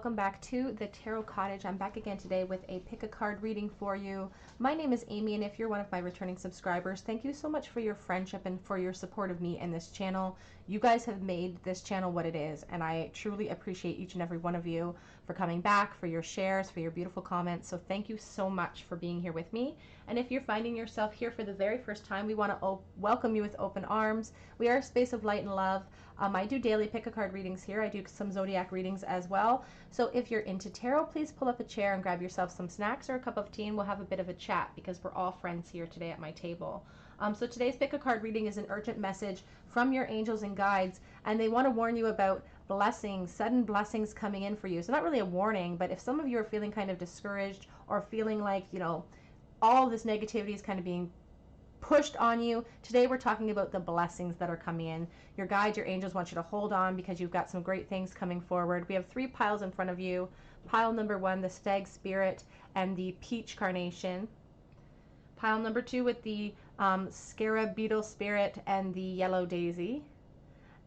welcome back to the Tarot Cottage. I'm back again today with a pick a card reading for you. My name is Amy, and if you're one of my returning subscribers, thank you so much for your friendship and for your support of me and this channel. You guys have made this channel what it is, and I truly appreciate each and every one of you for coming back, for your shares, for your beautiful comments. So thank you so much for being here with me. And if you're finding yourself here for the very first time, we want to welcome you with open arms. We are a space of light and love. I do daily pick a card readings here. I do some zodiac readings as well. So if you're into tarot, please pull up a chair and grab yourself some snacks or a cup of tea, and we'll have a bit of a chat because we're all friends here today at my table. So today's pick a card reading is an urgent message from your angels and guides, and they want to warn you about blessings, sudden blessings coming in for you. So not really a warning, but if some of you are feeling kind of discouraged or feeling like, you know, all this negativity is kind of being pushed on you, today we're talking about the blessings that are coming in. Your guides, your angels want you to hold on because you've got some great things coming forward. We have three piles in front of you. Pile number one, the stag spirit and the peach carnation. Pile number two with the scarab beetle spirit and the yellow daisy.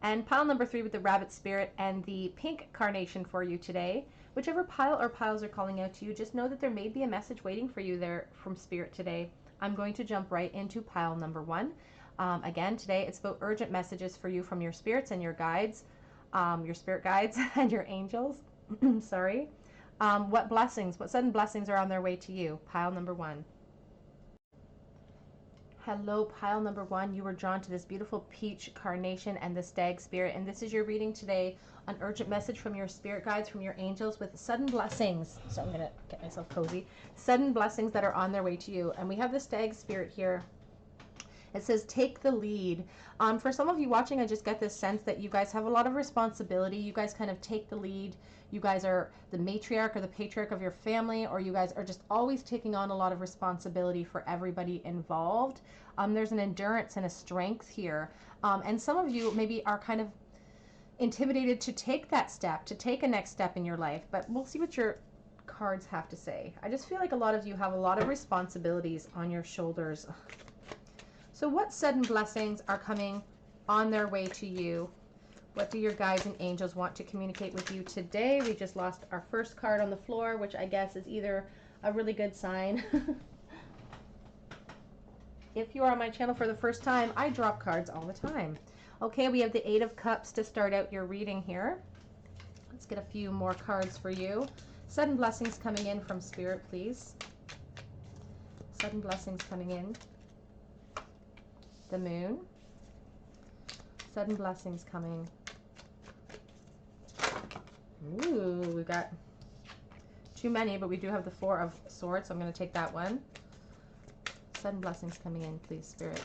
And pile number three with the rabbit spirit and the pink carnation for you today. Whichever pile or piles are calling out to you, just know that there may be a message waiting for you there from spirit today. I'm going to jump right into pile number one. Again, today it's about urgent messages for you from your spirits and your guides, your spirit guides and your angels. Sorry. What blessings, what sudden blessings are on their way to you? Pile number one. Hello, pile number one. You were drawn to this beautiful peach carnation and the stag spirit, and this is your reading today. An urgent message from your spirit guides, from your angels, with sudden blessings. So I'm gonna get myself cozy. Sudden blessings that are on their way to you. And we have the stag spirit here. It says, take the lead. For some of you watching, I just get this sense that you guys have a lot of responsibility. You guys kind of take the lead. You guys are the matriarch or the patriarch of your family, or you guys are just always taking on a lot of responsibility for everybody involved. There's an endurance and a strength here. And some of you maybe are kind of intimidated to take that step, to take a next step in your life, but we'll see what your cards have to say. I just feel like a lot of you have a lot of responsibilities on your shoulders. So what sudden blessings are coming on their way to you? What do your guides and angels want to communicate with you today? We just lost our first card on the floor, which I guess is either a really good sign. If you are on my channel for the first time, I drop cards all the time. Okay, we have the Eight of Cups to start out your reading here. Let's get a few more cards for you. Sudden blessings coming in from Spirit, please. Sudden blessings coming in. The Moon. Sudden blessings coming. Ooh, we got too many, but we do have the Four of Swords, so I'm going to take that one. Sudden blessings coming in, please, Spirit.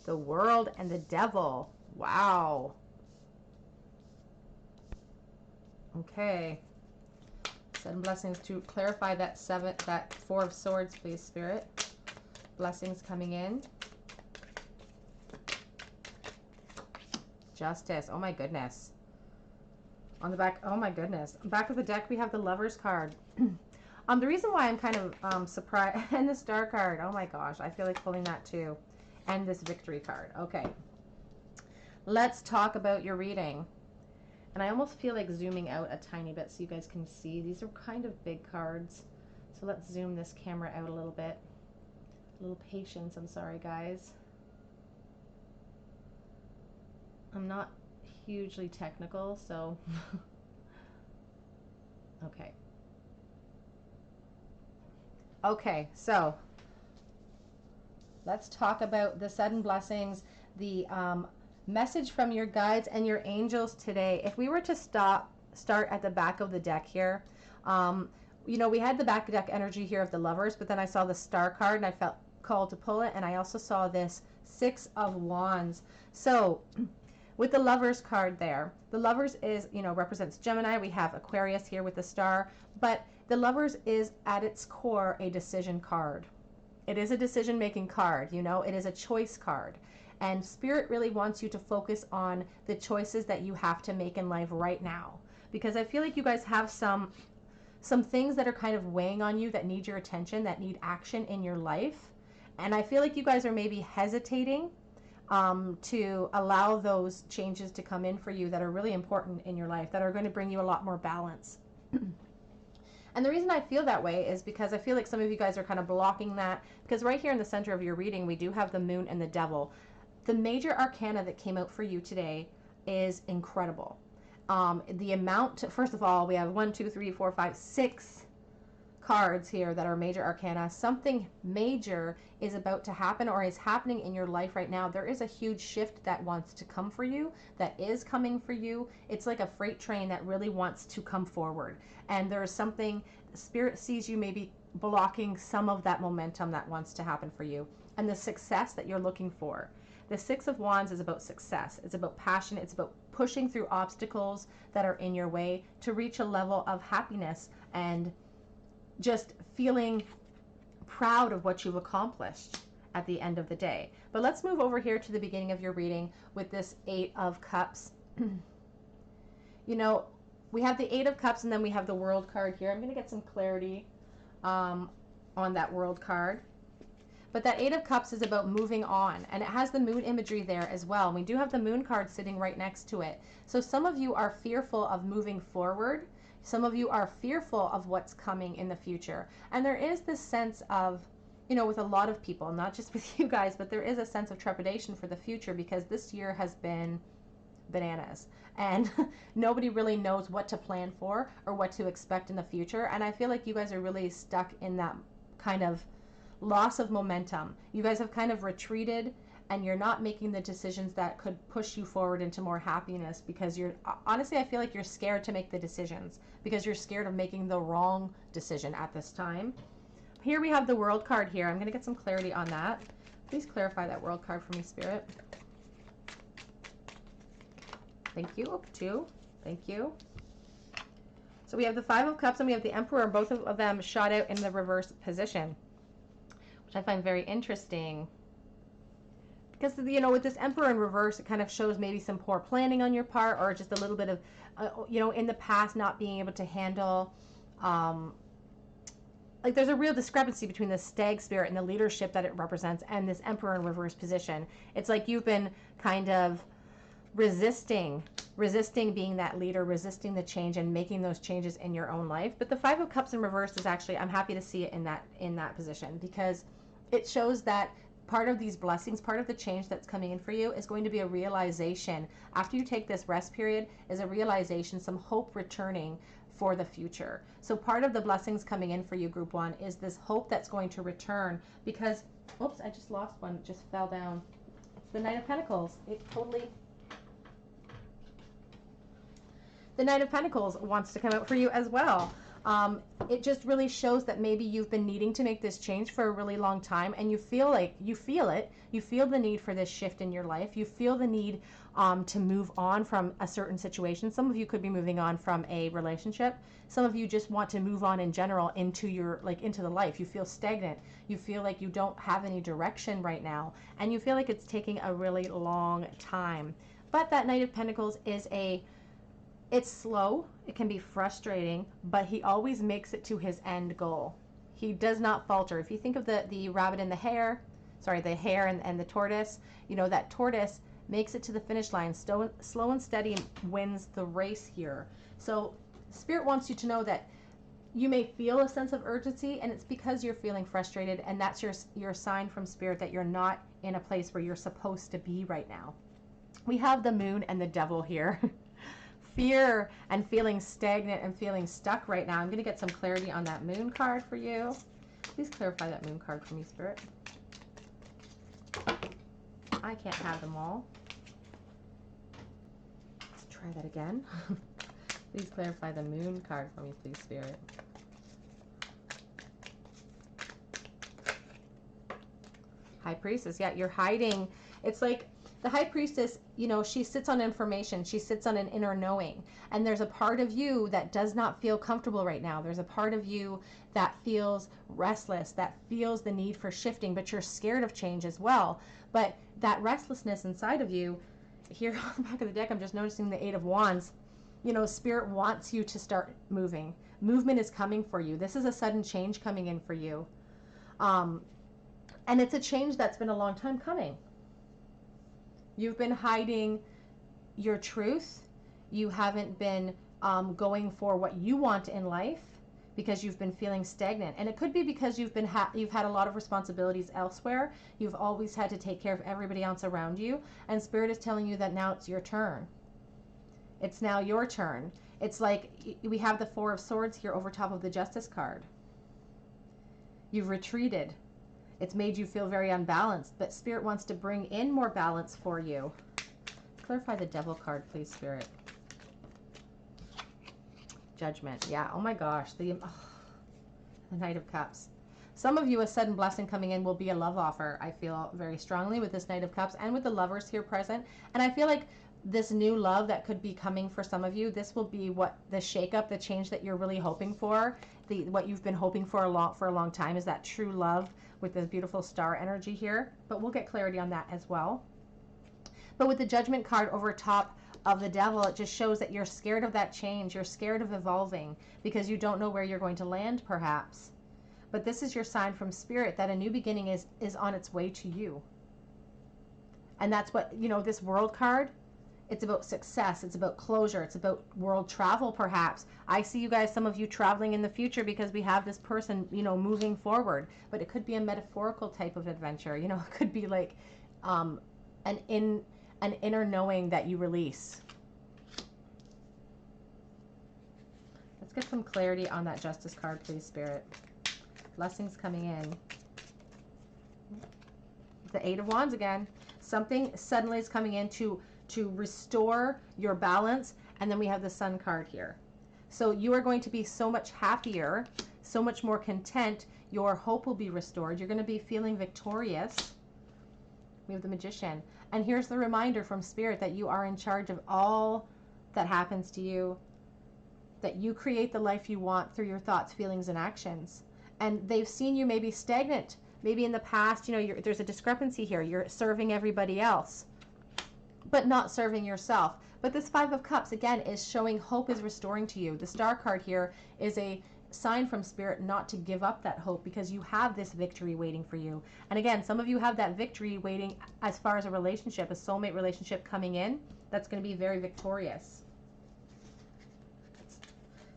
The World and the Devil. Wow. Okay. Sudden blessings to clarify that Four of Swords, please, Spirit. Blessings coming in. Justice. Oh my goodness. On the back, oh my goodness. Back of the deck, we have the Lovers card. The reason why I'm kind of surprised, and the Star card. Oh my gosh, I feel like pulling that too. And this Victory card. Okay. Let's talk about your reading. And I almost feel like zooming out a tiny bit so you guys can see. These are kind of big cards. So let's zoom this camera out a little bit. A little patience. I'm sorry, guys. I'm not hugely technical, so okay. Okay, so let's talk about the sudden blessings, the message from your guides and your angels today. If we were to start at the back of the deck here, you know, we had the back deck energy here of the Lovers, but then I saw the Star card and I felt called to pull it, and I also saw this Six of Wands. So with the Lovers card there, the Lovers is, you know, represents Gemini. We have Aquarius here with the Star, but the Lovers is at its core a decision card. It is a decision-making card, you know, it is a choice card. And Spirit really wants you to focus on the choices that you have to make in life right now. Because I feel like you guys have some things that are kind of weighing on you that need your attention, that need action in your life. And I feel like you guys are maybe hesitating to allow those changes to come in for you that are really important in your life, that are going to bring you a lot more balance. And the reason I feel that way is because I feel like some of you guys are kind of blocking that, because right here in the center of your reading, we do have the moon and the devil. The major arcana that came out for you today is incredible. The amount, first of all, we have 1, 2, 3, 4, 5, 6 cards here that are major arcana. Something major is about to happen or is happening in your life right now. There is a huge shift that wants to come for you, that is coming for you. It's like a freight train that really wants to come forward. And there is something, Spirit sees you maybe blocking some of that momentum that wants to happen for you. And the success that you're looking for. The Six of Wands is about success. It's about passion. It's about pushing through obstacles that are in your way to reach a level of happiness and just feeling proud of what you've accomplished at the end of the day. But let's move over here to the beginning of your reading with this Eight of Cups. You know, we have the Eight of Cups and then we have the World card here. I'm going to get some clarity on that World card. But that Eight of Cups is about moving on, and it has the moon imagery there as well. We do have the moon card sitting right next to it. So some of you are fearful of moving forward. Some of you are fearful of what's coming in the future. And there is this sense of, you know, with a lot of people, not just with you guys, but there is a sense of trepidation for the future because this year has been bananas. And nobody really knows what to plan for or what to expect in the future. And I feel like you guys are really stuck in that kind of loss of momentum. You guys have kind of retreated and you're not making the decisions that could push you forward into more happiness because you're, honestly, I feel like you're scared to make the decisions because you're scared of making the wrong decision at this time. Here we have the World card here. I'm going to get some clarity on that. Please clarify that World card for me, Spirit. Thank you. 2. Thank you. So we have the Five of Cups and we have the Emperor. Both of them shot out in the reverse position, which I find very interesting. Because, you know, with this Emperor in reverse, it kind of shows maybe some poor planning on your part or just a little bit of, you know, in the past not being able to handle, like there's a real discrepancy between the stag spirit and the leadership that it represents and this Emperor in reverse position. It's like you've been kind of resisting being that leader, resisting the change and making those changes in your own life. But the Five of Cups in reverse is actually, I'm happy to see it in that position because it shows that part of these blessings, part of the change that's coming in for you is going to be a realization after you take this rest period, is a realization, some hope returning for the future. So part of the blessings coming in for you, Group 1, is this hope that's going to return because, oops, I just lost one, it just fell down. It's the Knight of Pentacles. The Knight of Pentacles wants to come out for you as well. It just really shows that maybe you've been needing to make this change for a really long time and you feel like, you feel the need for this shift in your life. You feel the need to move on from a certain situation. Some of you could be moving on from a relationship. Some of you just want to move on in general into your, into the life. You feel stagnant. You feel like you don't have any direction right now. And you feel like it's taking a really long time. But that Knight of Pentacles is it's slow, it can be frustrating, but he always makes it to his end goal. He does not falter. If you think of the rabbit and the hare, the hare and the tortoise, you know, that tortoise makes it to the finish line. Slow and steady wins the race here. So Spirit wants you to know that you may feel a sense of urgency and it's because you're feeling frustrated, and that's your sign from Spirit that you're not in a place where you're supposed to be right now. We have the Moon and the Devil here. Fear and feeling stagnant and feeling stuck right now. I'm going to get some clarity on that Moon card for you. Please clarify that Moon card for me, Spirit. I can't have them all. Let's try that again. Please clarify the Moon card for me, please, Spirit. High Priestess. Yeah, you're hiding. It's like the High Priestess, you know, she sits on information. She sits on an inner knowing. And there's a part of you that does not feel comfortable right now. There's a part of you that feels restless, that feels the need for shifting, but you're scared of change as well. But that restlessness inside of you, here on the back of the deck, I'm just noticing the Eight of Wands. You know, Spirit wants you to start moving. Movement is coming for you. This is a sudden change coming in for you. And it's a change that's been a long time coming. You've been hiding your truth. You haven't been going for what you want in life because you've been feeling stagnant. And it could be because you've had a lot of responsibilities elsewhere. You've always had to take care of everybody else around you. And Spirit is telling you that now it's your turn. It's now your turn. It's like we have the Four of Swords here over top of the Justice card. You've retreated. It's made you feel very unbalanced, but Spirit wants to bring in more balance for you. Clarify the Devil card, please, Spirit. Judgment. Yeah. Oh my gosh. The Knight of Cups. Some of you, a sudden blessing coming in will be a love offer. I feel very strongly with this Knight of Cups and with the Lovers here present. And I feel like this new love that could be coming for some of you, this will be what the shakeup, the change that you're really hoping for. What you've been hoping for a long time is that true love with this beautiful star energy here. But we'll get clarity on that as well. But with the Judgment card over top of the Devil, it just shows that you're scared of that change. You're scared of evolving because you don't know where you're going to land, perhaps. But this is your sign from Spirit that a new beginning is on its way to you. And that's what, you know, this World card, it's about success. It's about closure. It's about world travel, perhaps. I see you guys, some of you traveling in the future because we have this person, you know, moving forward. But it could be a metaphorical type of adventure. You know, it could be like an inner knowing that you release. Let's get some clarity on that Justice card, please, Spirit. Blessings coming in. The Eight of Wands again. Something suddenly is coming in to restore your balance. And then we have the Sun card here. So you are going to be so much happier, so much more content. Your hope will be restored. You're going to be feeling victorious. We have the Magician. And here's the reminder from Spirit that you are in charge of all that happens to you, that you create the life you want through your thoughts, feelings, and actions. And they've seen you maybe stagnant. Maybe in the past, you know, there's a discrepancy here. You're serving everybody else, but not serving yourself. But this Five of Cups, again, is showing hope is restoring to you. The Star card here is a sign from Spirit not to give up that hope because you have this victory waiting for you. And again, some of you have that victory waiting as far as a relationship, a soulmate relationship coming in. That's going to be very victorious.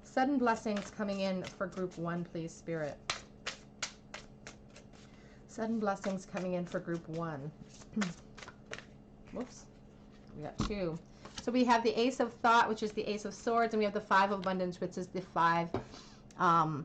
Sudden blessings coming in for group 1, please, Spirit. Sudden blessings coming in for group 1. Whoops. We got 2. So we have the Ace of Thought, which is the Ace of Swords, and we have the Five of Abundance, which is the Five of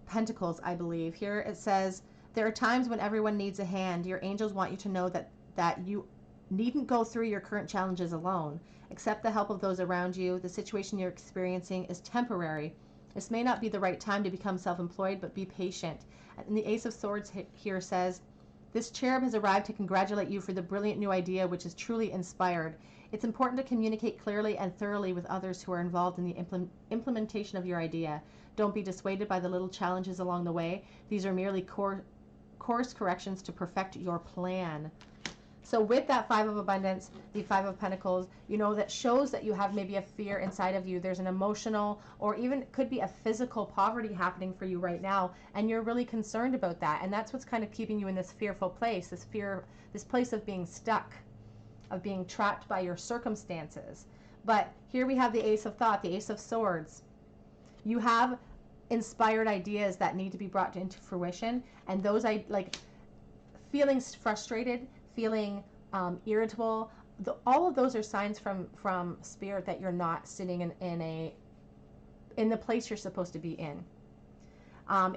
Pentacles, I believe. Here it says, there are times when everyone needs a hand. Your angels want you to know that you needn't go through your current challenges alone. Accept the help of those around you. The situation you're experiencing is temporary. This may not be the right time to become self-employed, but be patient. And the Ace of Swords here says, this cherub has arrived to congratulate you for the brilliant new idea which is truly inspired. It's important to communicate clearly and thoroughly with others who are involved in the implementation of your idea. Don't be dissuaded by the little challenges along the way. These are merely course corrections to perfect your plan. So with that Five of Abundance, the Five of Pentacles, you know, that shows that you have maybe a fear inside of you. There's an emotional or even could be a physical poverty happening for you right now, and you're really concerned about that. And that's what's kind of keeping you in this fearful place, this place of being stuck, of being trapped by your circumstances. But here we have the Ace of Thought, the Ace of Swords. You have inspired ideas that need to be brought into fruition, and those like feeling frustrated, feeling irritable, all of those are signs from Spirit that you're not sitting in the place you're supposed to be in.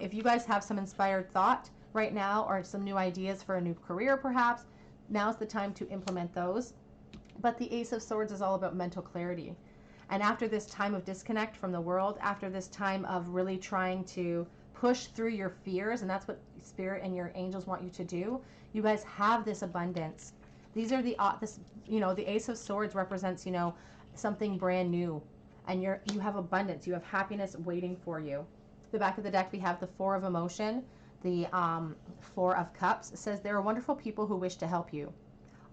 If you guys have some inspired thought right now or some new ideas for a new career, perhaps now's the time to implement those. But the Ace of Swords is all about mental clarity. And after this time of disconnect from the world, after this time of really trying to push through your fears, and that's what Spirit and your angels want you to do, you guys have this abundance. These are the Ace of Swords represents, you know, something brand new, and you have abundance, you have happiness waiting for you. The back of the deck, we have the Four of Emotion, the Four of Cups. It says there are wonderful people who wish to help you.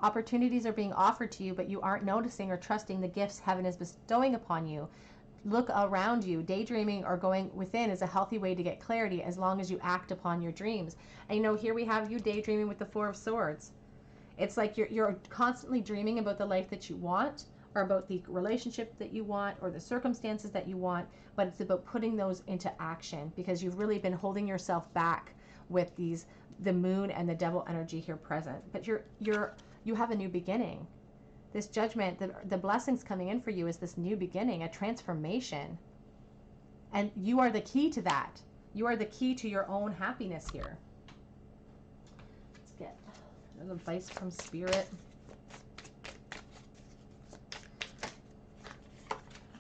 Opportunities are being offered to you, but you aren't noticing or trusting the gifts heaven is bestowing upon you. Look around you. Daydreaming or going within is a healthy way to get clarity as long as you act upon your dreams. And you know, here we have you daydreaming with the Four of Swords. It's like you're constantly dreaming about the life that you want, or about the relationship that you want, or the circumstances that you want, but it's about putting those into action, because you've really been holding yourself back with the moon and the devil energy here present. But you have a new beginning. This judgment, the blessings coming in for you is this new beginning, a transformation. And you are the key to that. You are the key to your own happiness here. Let's get an advice from Spirit.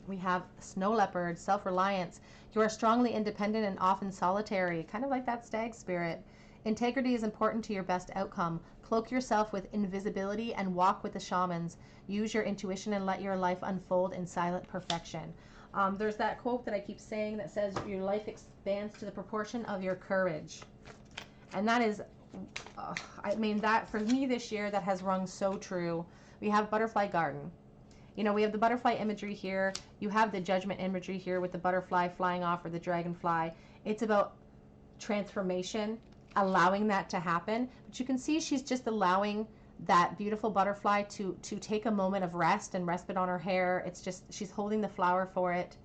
We have Snow Leopard, self-reliance. You are strongly independent and often solitary, kind of like that stag spirit. Integrity is important to your best outcome. Cloak yourself with invisibility and walk with the shamans. Use your intuition and let your life unfold in silent perfection. There's that quote that I keep saying that says, your life expands to the proportion of your courage. And that is, I mean, that for me this year, that has rung so true. We have Butterfly Garden. You know, we have the butterfly imagery here. You have the judgment imagery here with the butterfly flying off, or the dragonfly. It's about transformation, allowing that to happen. But you can see she's just allowing that beautiful butterfly to take a moment of rest and respite on her hair. It's just, she's holding the flower for it.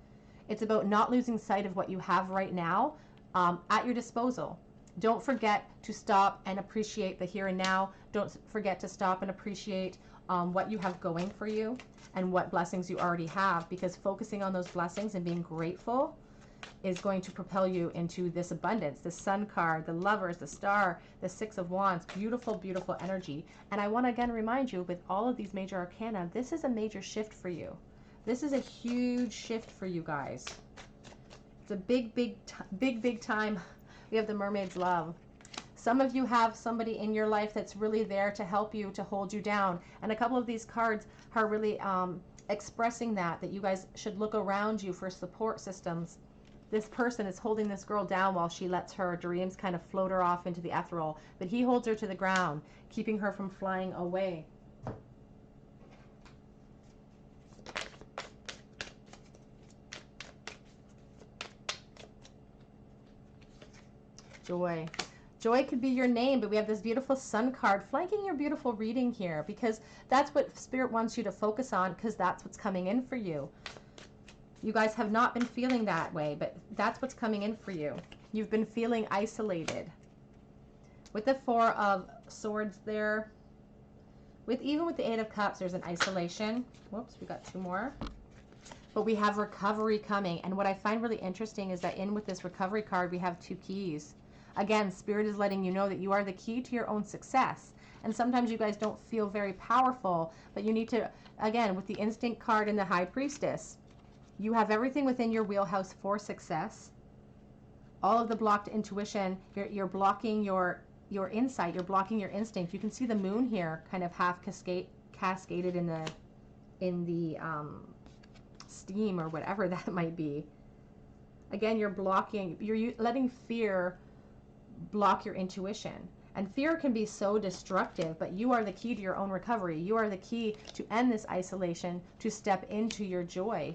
It's about not losing sight of what you have right now at your disposal. Don't forget to stop and appreciate the here and now. Don't forget to stop and appreciate what you have going for you and what blessings you already have, because focusing on those blessings and being grateful is going to propel you into this abundance. The Sun card, the Lovers, the Star, the Six of Wands, beautiful, beautiful energy. And I want to again remind you, with all of these major arcana, this is a major shift for you. This is a huge shift for you guys. It's a big time. We have the Mermaid's Love. Some of you have somebody in your life that's really there to help you, to hold you down. And a couple of these cards are really expressing that you guys should look around you for support systems. This person is holding this girl down while she lets her dreams kind of float her off into the ethereal. But he holds her to the ground, keeping her from flying away. Joy. Joy could be your name, but we have this beautiful Sun card flanking your beautiful reading here, because that's what Spirit wants you to focus on, because that's what's coming in for you. You guys have not been feeling that way, but that's what's coming in for you. You've been feeling isolated. With the Four of Swords there, even with the Eight of Cups, there's an isolation. Whoops, we got two more. But we have recovery coming. And what I find really interesting is that with this recovery card, we have two keys. Again, Spirit is letting you know that you are the key to your own success. And sometimes you guys don't feel very powerful, but you need to, again, with the Instinct card and the High Priestess, you have everything within your wheelhouse for success. All of the blocked intuition, you're blocking your insight, you're blocking your instinct. You can see the moon here kind of half cascaded in the steam or whatever that might be. Again, you're letting fear block your intuition. And fear can be so destructive, but you are the key to your own recovery. You are the key to end this isolation, to step into your joy.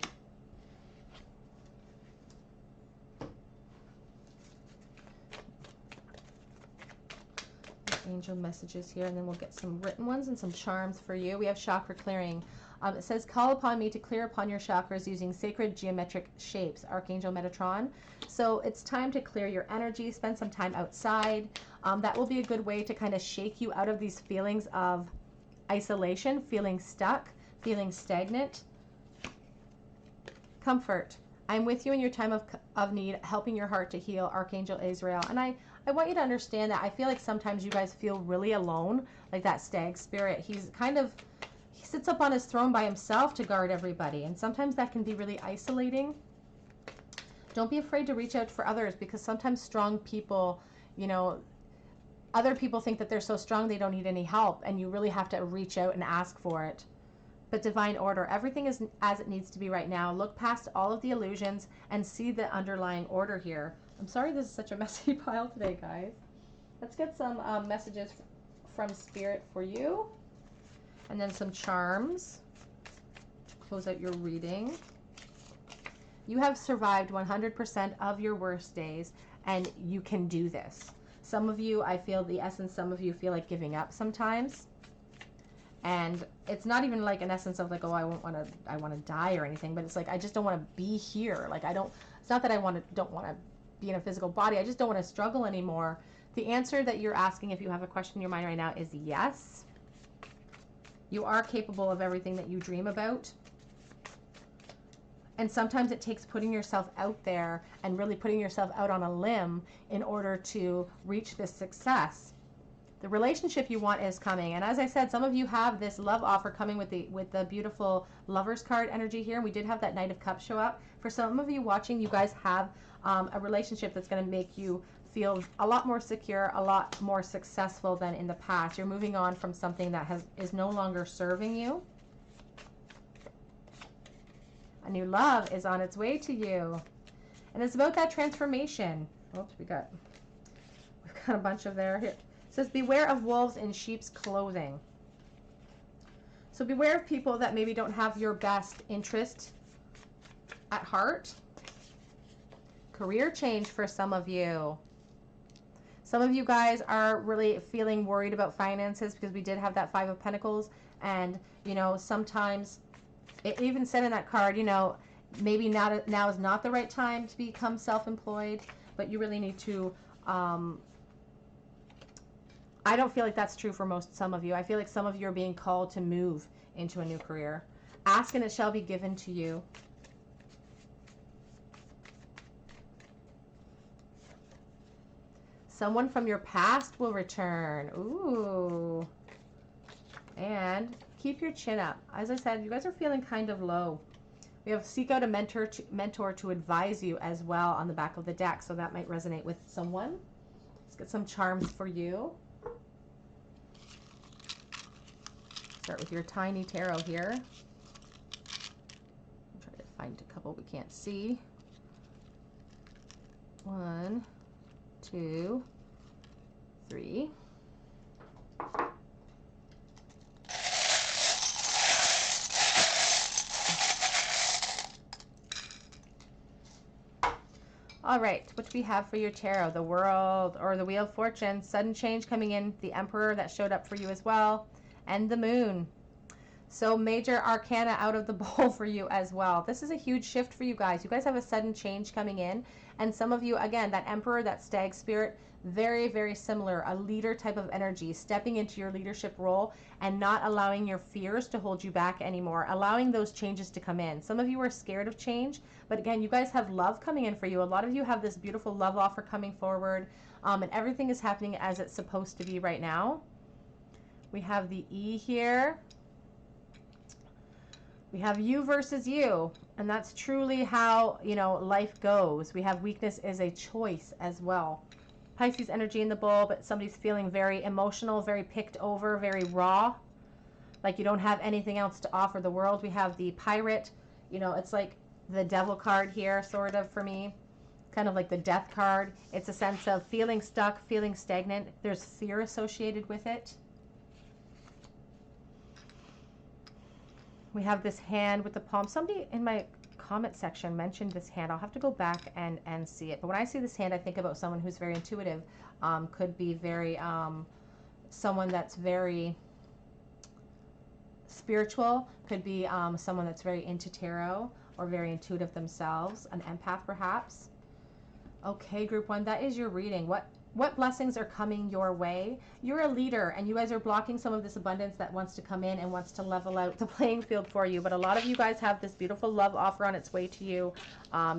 Angel messages here, and then we'll get some written ones and some charms for you. We have chakra clearing. It says, call upon me to clear upon your chakras using sacred geometric shapes, Archangel Metatron. So it's time to clear your energy, spend some time outside. That will be a good way to kind of shake you out of these feelings of isolation, feeling stuck, feeling stagnant. Comfort. I'm with you in your time of need, helping your heart to heal, Archangel Azrael. And I want you to understand that I feel like sometimes you guys feel really alone, like that stag spirit. He sits up on his throne by himself to guard everybody, and sometimes that can be really isolating. Don't be afraid to reach out for others, because sometimes strong people, other people think that they're so strong they don't need any help, and you really have to reach out and ask for it. But divine order, everything is as it needs to be right now. Look past all of the illusions and see the underlying order here. I'm sorry this is such a messy pile today, guys. Let's get some messages from Spirit for you. And then some charms to close out your reading. You have survived 100% of your worst days, and you can do this. Some of you, I feel the essence, some of you feel like giving up sometimes. And it's not even like an essence of like, oh, I want to die or anything, but it's like, I just don't want to be here. Like, it's not that I don't want to be in a physical body. I just don't want to struggle anymore. The answer that you're asking, if you have a question in your mind right now, is yes. You are capable of everything that you dream about. And sometimes it takes putting yourself out there and really putting yourself out on a limb in order to reach this success. The relationship you want is coming. And as I said, some of you have this love offer coming with the beautiful Lovers card energy here. And we did have that Knight of Cups show up. For some of you watching, you guys have a relationship that's going to make you feel a lot more secure, a lot more successful than in the past. You're moving on from something that is no longer serving you. A new love is on its way to you. And it's about that transformation. Oops, we've got a bunch of there. Here. It says, beware of wolves in sheep's clothing. So beware of people that maybe don't have your best interest at heart. Career change for some of you. Some of you guys are really feeling worried about finances because we did have that Five of Pentacles. And, you know, sometimes it even said in that card, you know, maybe now is not the right time to become self-employed, but you really need to, I don't feel like that's true for some of you. I feel like some of you are being called to move into a new career. Ask and it shall be given to you. Someone from your past will return. Ooh. And keep your chin up. As I said, you guys are feeling kind of low. We have seek out a mentor to advise you as well on the back of the deck. So that might resonate with someone. Let's get some charms for you. Start with your tiny tarot here. I'll try to find a couple we can't see. 1, 2, 3. All right, what do we have for your tarot? The World, or the Wheel of Fortune, sudden change coming in, the Emperor that showed up for you as well, and the Moon. So major arcana out of the bowl for you as well. This is a huge shift for you guys. You guys have a sudden change coming in, and some of you, again, that Emperor, that stag spirit, very, very similar, a leader type of energy, stepping into your leadership role and not allowing your fears to hold you back anymore, allowing those changes to come in. Some of you are scared of change, but again, you guys have love coming in for you. A lot of you have this beautiful love offer coming forward, and everything is happening as it's supposed to be right now. We have the E here. We have you versus you, and that's truly how, you know, life goes. We have weakness is a choice as well. Pisces energy in the bowl, but somebody's feeling very emotional, very picked over, very raw, like you don't have anything else to offer the world. We have the Pirate, you know, it's like the Devil card here, sort of, for me, kind of like the Death card. It's a sense of feeling stuck, feeling stagnant. There's fear associated with it. We have this hand with the palm. Somebody in my comment section mentioned this hand. I'll have to go back and see it. But when I see this hand, I think about someone who's very intuitive. Could be very, someone that's very spiritual. Could be someone that's very into tarot or very intuitive themselves. An empath, perhaps. Okay, group 1, that is your reading. What blessings are coming your way? You're a leader, and you guys are blocking some of this abundance that wants to come in and wants to level out the playing field for you. But a lot of you guys have this beautiful love offer on its way to you.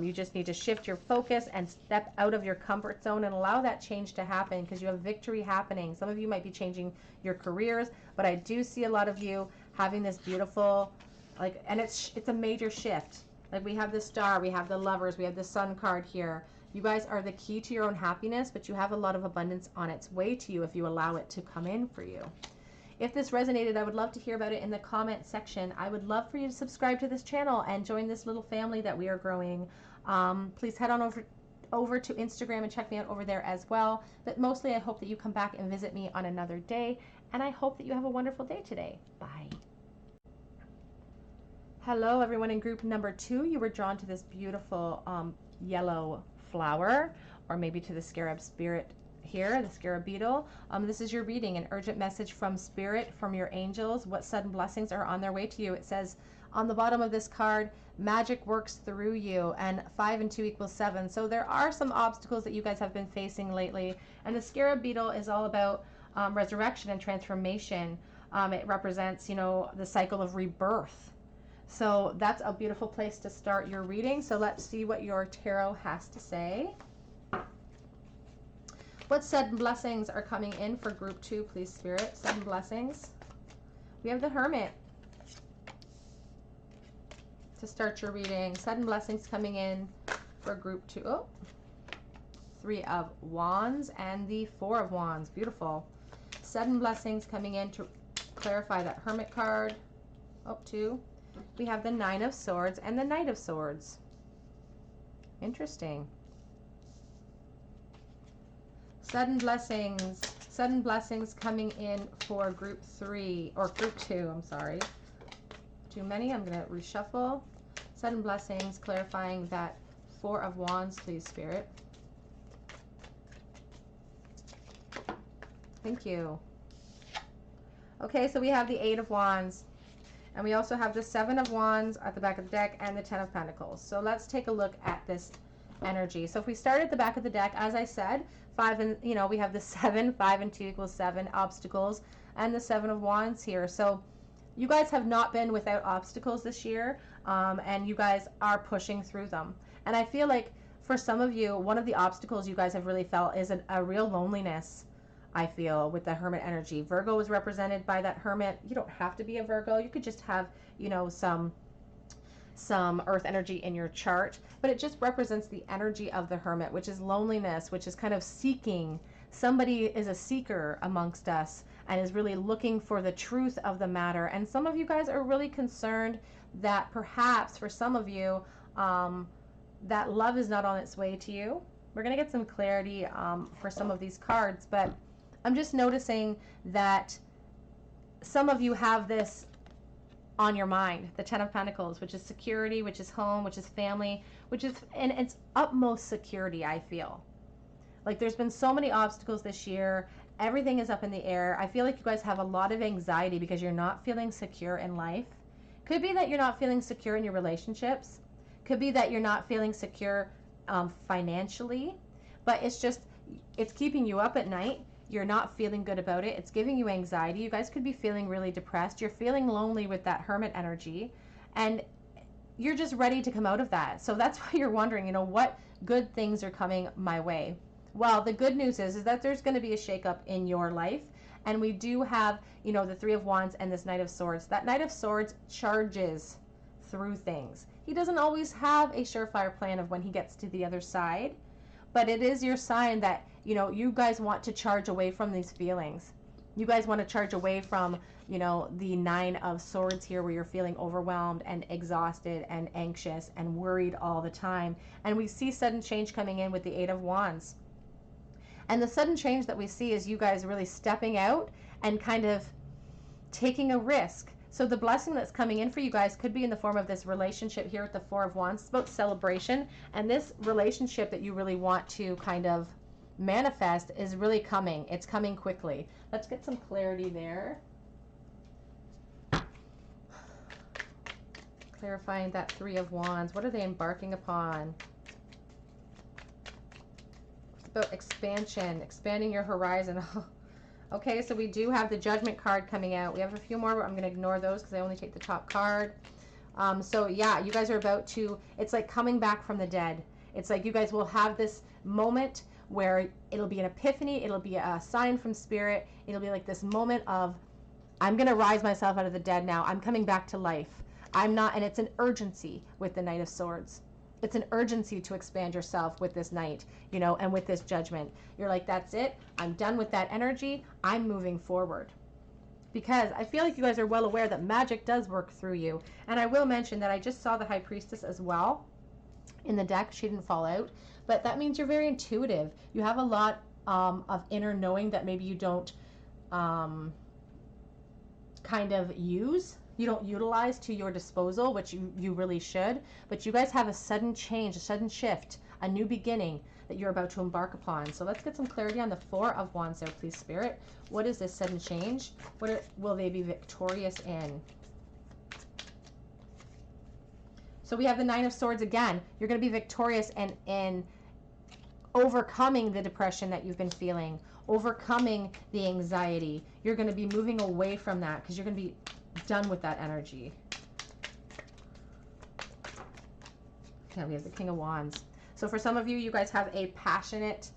You just need to shift your focus and step out of your comfort zone and allow that change to happen, because you have victory happening. Some of you might be changing your careers, but I do see a lot of you having this beautiful, like, and it's a major shift. Like, we have the Star, we have the Lovers, we have the Sun card here. You guys are the key to your own happiness, but you have a lot of abundance on its way to you if you allow it to come in for you. If this resonated, I would love to hear about it in the comment section. I would love for you to subscribe to this channel and join this little family that we are growing. Please head on over to Instagram and check me out over there as well. But mostly, I hope that you come back and visit me on another day, and I hope that you have a wonderful day today. Bye. Hello, everyone in group number 2. You were drawn to this beautiful yellow flower, or maybe to the scarab spirit here, the scarab beetle. This is your reading, an urgent message from spirit, from your angels. What sudden blessings are on their way to you? It says on the bottom of this card, magic works through you, and 5 and 2 equals 7. So there are some obstacles that you guys have been facing lately, and the scarab beetle is all about resurrection and transformation. It represents, you know, the cycle of rebirth. So that's a beautiful place to start your reading. So let's see what your tarot has to say. What sudden blessings are coming in for group 2, please, Spirit? Sudden blessings. We have the Hermit to start your reading. Sudden blessings coming in for group 2. Oh, 3 of Wands and the 4 of Wands. Beautiful. Sudden blessings coming in to clarify that Hermit card. Oh, 2. We have the 9 of Swords and the Knight of Swords. Interesting. Sudden blessings coming in for group 3, or group 2, I'm sorry. Too many, I'm going to reshuffle. Sudden blessings clarifying that 4 of Wands, please, Spirit. Thank you. Okay, so we have the 8 of Wands, and we also have the 7 of Wands at the back of the deck and the 10 of Pentacles. So let's take a look at this energy. So if we start at the back of the deck, as I said, 5 and, you know, we have the 7, 5 and 2 equals 7 obstacles, and the 7 of Wands here. So you guys have not been without obstacles this year, and you guys are pushing through them. And I feel like for some of you, one of the obstacles you guys have really felt is a real loneliness, I feel, with the Hermit energy. Virgo is represented by that Hermit. You don't have to be a Virgo. You could just have, you know, some earth energy in your chart, but it just represents the energy of the Hermit, which is loneliness, which is kind of seeking. Somebody is a seeker amongst us and is really looking for the truth of the matter. And some of you guys are really concerned that perhaps for some of you, that love is not on its way to you. We're going to get some clarity for some of these cards, but I'm just noticing that some of you have this on your mind, the 10 of Pentacles, which is security, which is home, which is family, which is in its utmost security. I feel like there's been so many obstacles this year. Everything is up in the air. I feel like you guys have a lot of anxiety because you're not feeling secure in life. Could be that you're not feeling secure in your relationships. Could be that you're not feeling secure financially, but it's keeping you up at night. You're not feeling good about it. It's giving you anxiety. You guys could be feeling really depressed. You're feeling lonely with that Hermit energy, and you're just ready to come out of that. So that's why you're wondering, you know, what good things are coming my way. Well, the good news is that there's going to be a shakeup in your life, and we do have, you know, the 3 of Wands and this Knight of Swords. That Knight of Swords charges through things. He doesn't always have a surefire plan of when he gets to the other side, but it is your sign that, you know, you guys want to charge away from these feelings. You guys want to charge away from, you know, the 9 of Swords here, where you're feeling overwhelmed and exhausted and anxious and worried all the time. And we see sudden change coming in with the 8 of Wands. And the sudden change that we see is you guys really stepping out and kind of taking a risk. So the blessing that's coming in for you guys could be in the form of this relationship here with the 4 of Wands. It's about celebration, and this relationship that you really want to kind of manifest is really coming. It's coming quickly. Let's get some clarity there. Clarifying that 3 of Wands. What are they embarking upon? It's about expansion, expanding your horizon. Okay, so we do have the Judgment card coming out. We have a few more, but I'm going to ignore those because I only take the top card. So yeah, you guys are about to, it's like coming back from the dead. It's like you guys will have this moment where it'll be an epiphany. It'll be a sign from spirit. It'll be like this moment of, I'm going to rise myself out of the dead now. I'm coming back to life. I'm not, and it's an urgency with the Knight of Swords. It's an urgency to expand yourself with this Knight, you know, and with this Judgment. You're like, that's it. I'm done with that energy. I'm moving forward. Because I feel like you guys are well aware that magic does work through you. And I will mention that I just saw the High Priestess as well in the deck. She didn't fall out. But that means you're very intuitive. You have a lot of inner knowing that maybe you don't kind of use you don't utilize to your disposal, which you really should. But you guys have a sudden change, a sudden shift, a new beginning that you're about to embark upon. So let's get some clarity on the Four of Wands there, please, Spirit. What is this sudden change? Will they be victorious in? So we have the Nine of Swords again. You're going to be victorious in overcoming the depression that you've been feeling, overcoming the anxiety. You're going to be moving away from that because you're going to be done with that energy. Yeah, we have the King of Wands. So for some of you, you guys have a passionate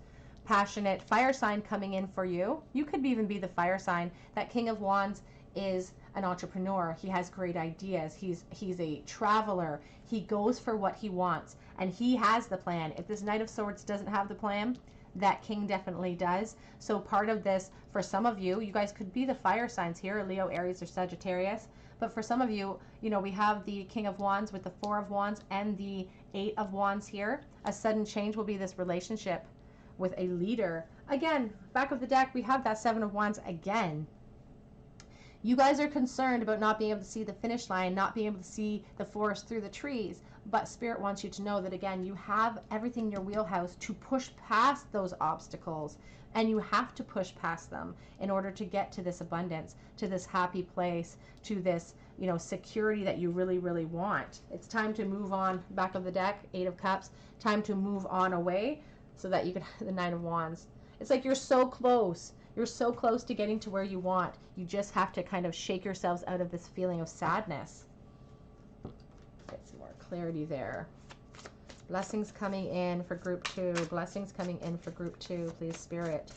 fire sign coming in for you. You could even be the fire sign. That King of Wands is an entrepreneur. He has great ideas. He's a traveler. He goes for what he wants, and he has the plan. If this Knight of Swords doesn't have the plan, that King definitely does. So part of this, for some of you, you guys could be the fire signs here, Leo, Aries, or Sagittarius. But for some of you, you know, we have the King of Wands with the Four of Wands and the Eight of Wands here. A sudden change will be this relationship with a leader. Again, back of the deck, we have that Seven of Wands again. You guys are concerned about not being able to see the finish line, not being able to see the forest through the trees. But Spirit wants you to know that, again, you have everything in your wheelhouse to push past those obstacles. And you have to push past them in order to get to this abundance, to this happy place, to this, you know, security that you really, really want. It's time to move on. Back of the deck, Eight of Cups. Time to move on away so that you can have the Nine of Wands. It's like you're so close. You're so close to getting to where you want. You just have to kind of shake yourselves out of this feeling of sadness. Get some more clarity there. Blessings coming in for group 2. Blessings coming in for group 2, please, Spirit.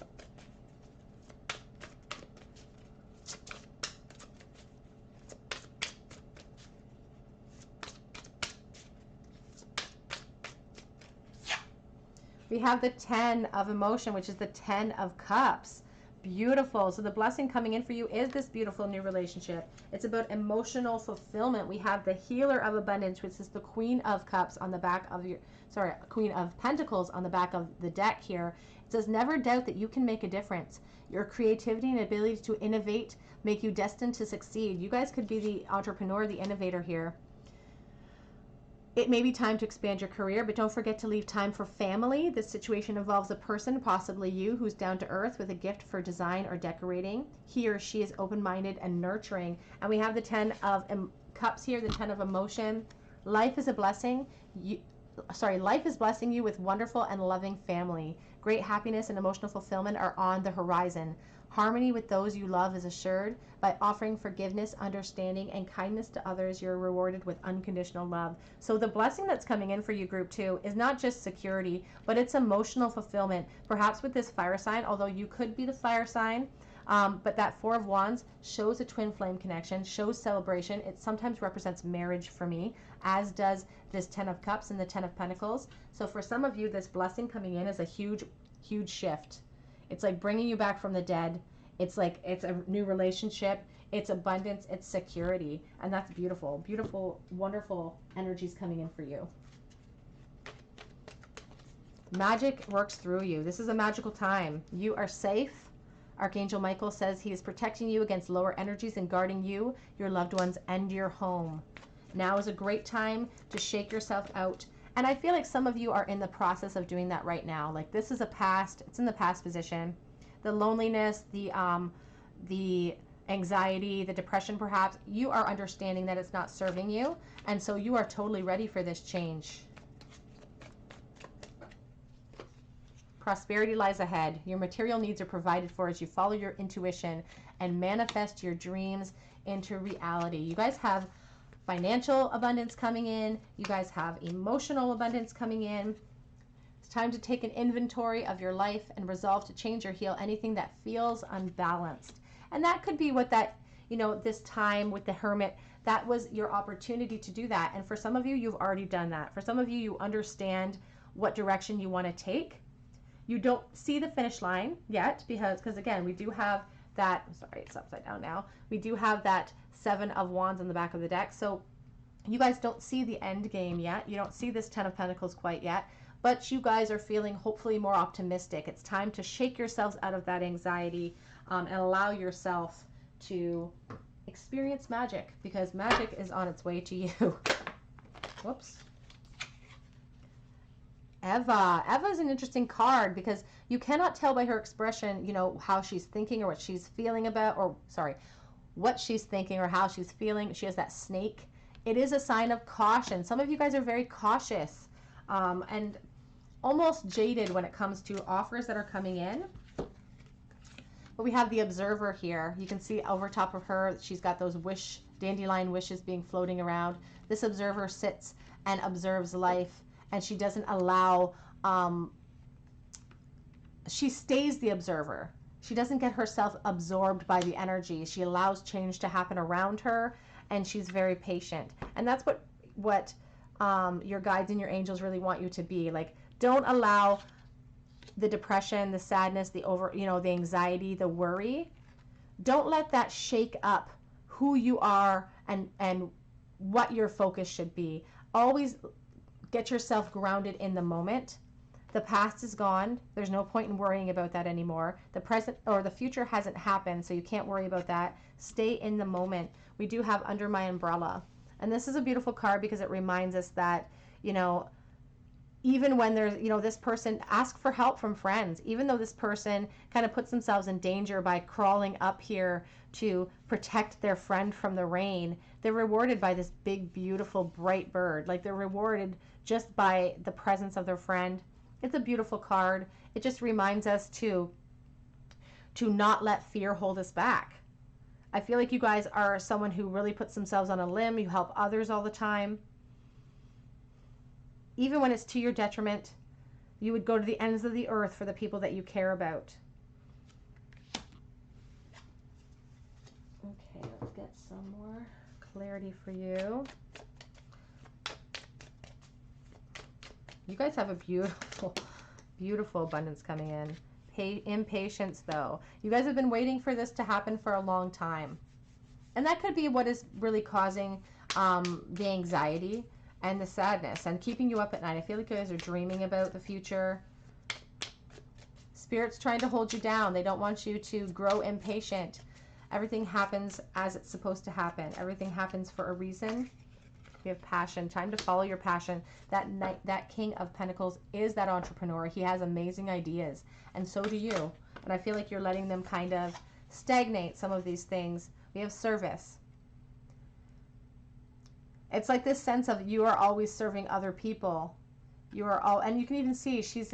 We have the 10 of emotion, which is the 10 of cups. Beautiful. So the blessing coming in for you is this beautiful new relationship. It's about emotional fulfillment. We have the healer of abundance, which is the Queen of Cups on the back of your, sorry, Queen of Pentacles on the back of the deck here. It says, never doubt that you can make a difference. Your creativity and ability to innovate make you destined to succeed. You guys could be the entrepreneur, the innovator here. It may be time to expand your career, but don't forget to leave time for family. This situation involves a person, possibly you, who's down to earth with a gift for design or decorating. He or she is open-minded and nurturing. And we have the 10 of cups here, the 10 of emotion. Life is a blessing. Life is blessing you with wonderful and loving family. Great happiness and emotional fulfillment are on the horizon. Harmony with those you love is assured. By offering forgiveness, understanding, and kindness to others, you're rewarded with unconditional love. So the blessing that's coming in for you, group 2, is not just security, but it's emotional fulfillment. Perhaps with this fire sign, although you could be the fire sign, but that Four of Wands shows a twin flame connection, shows celebration. It sometimes represents marriage for me, as does this 10 of Cups and the 10 of Pentacles. So for some of you, this blessing coming in is a huge, huge shift. It's like bringing you back from the dead. It's like it's a new relationship. It's abundance. It's security. And that's beautiful. Beautiful, wonderful energies coming in for you. Magic works through you. This is a magical time. You are safe. Archangel Michael says he is protecting you against lower energies and guarding you, your loved ones, and your home. Now is a great time to shake yourself out. And I feel like some of you are in the process of doing that right now. Like this is a past, it's in the past position. The loneliness, the anxiety, the depression perhaps, you are understanding that it's not serving you. And so you are totally ready for this change. Prosperity lies ahead. Your material needs are provided for as you follow your intuition and manifest your dreams into reality. You guys have financial abundance coming in. You guys have emotional abundance coming in. It's time to take an inventory of your life and resolve to change or heal anything that feels unbalanced. And that could be what that, you know, this time with the Hermit, that was your opportunity to do that. And for some of you, you've already done that. For some of you, you understand what direction you want to take. You don't see the finish line yet because again, we do have that, I'm sorry, it's upside down now. We do have that 7 of Wands on the back of the deck. So you guys don't see the end game yet. You don't see this 10 of Pentacles quite yet, but you guys are feeling hopefully more optimistic. It's time to shake yourselves out of that anxiety and allow yourself to Experience magic, because magic is on its way to you. Whoops. Eva. Eva is an interesting card because you cannot tell by her expression, you know, how she's thinking or what she's feeling about, or sorry, what she's thinking or how she's feeling. She has that snake. It is a sign of caution. Some of you guys are very cautious and almost jaded when it comes to offers that are coming in. But we have the observer here. You can see over top of her, she's got those dandelion wishes being floating around. This observer sits and observes life, and she doesn't allow, she stays the observer. She doesn't get herself absorbed by the energy. She allows change to happen around her, and she's very patient. And that's what your guides and your angels really want you to be. Like, don't allow the depression, the sadness, the anxiety, the worry. Don't let that shake up who you are and what your focus should be. Always get yourself grounded in the moment. The past is gone. There's no point in worrying about that anymore. The present or the future hasn't happened, so you can't worry about that. Stay in the moment. We do have Under My Umbrella. And this is a beautiful card because it reminds us that, you know, even when there's, you know, this person, ask for help from friends. Even though this person kind of puts themselves in danger by crawling up here to protect their friend from the rain, they're rewarded by this big, beautiful, bright bird. Like, they're rewarded just by the presence of their friend. It's a beautiful card. It just reminds us to not let fear hold us back. I feel like you guys are someone who really puts themselves on a limb. You help others all the time. Even when it's to your detriment, you would go to the ends of the earth for the people that you care about. Okay, let's get some more clarity for you. You guys have a beautiful, beautiful abundance coming in. Impatience, though. You guys have been waiting for this to happen for a long time. And that could be what is really causing the anxiety and the sadness and keeping you up at night. I feel like you guys are dreaming about the future. Spirit's trying to hold you down. They don't want you to grow impatient. Everything happens as it's supposed to happen. Everything happens for a reason. We have passion. Time to follow your passion. That King of Pentacles is that entrepreneur. He has amazing ideas, and so do you. And I feel like you're letting them kind of stagnate some of these things. We have service. It's like this sense of you are always serving other people. You are all, and you can even see she's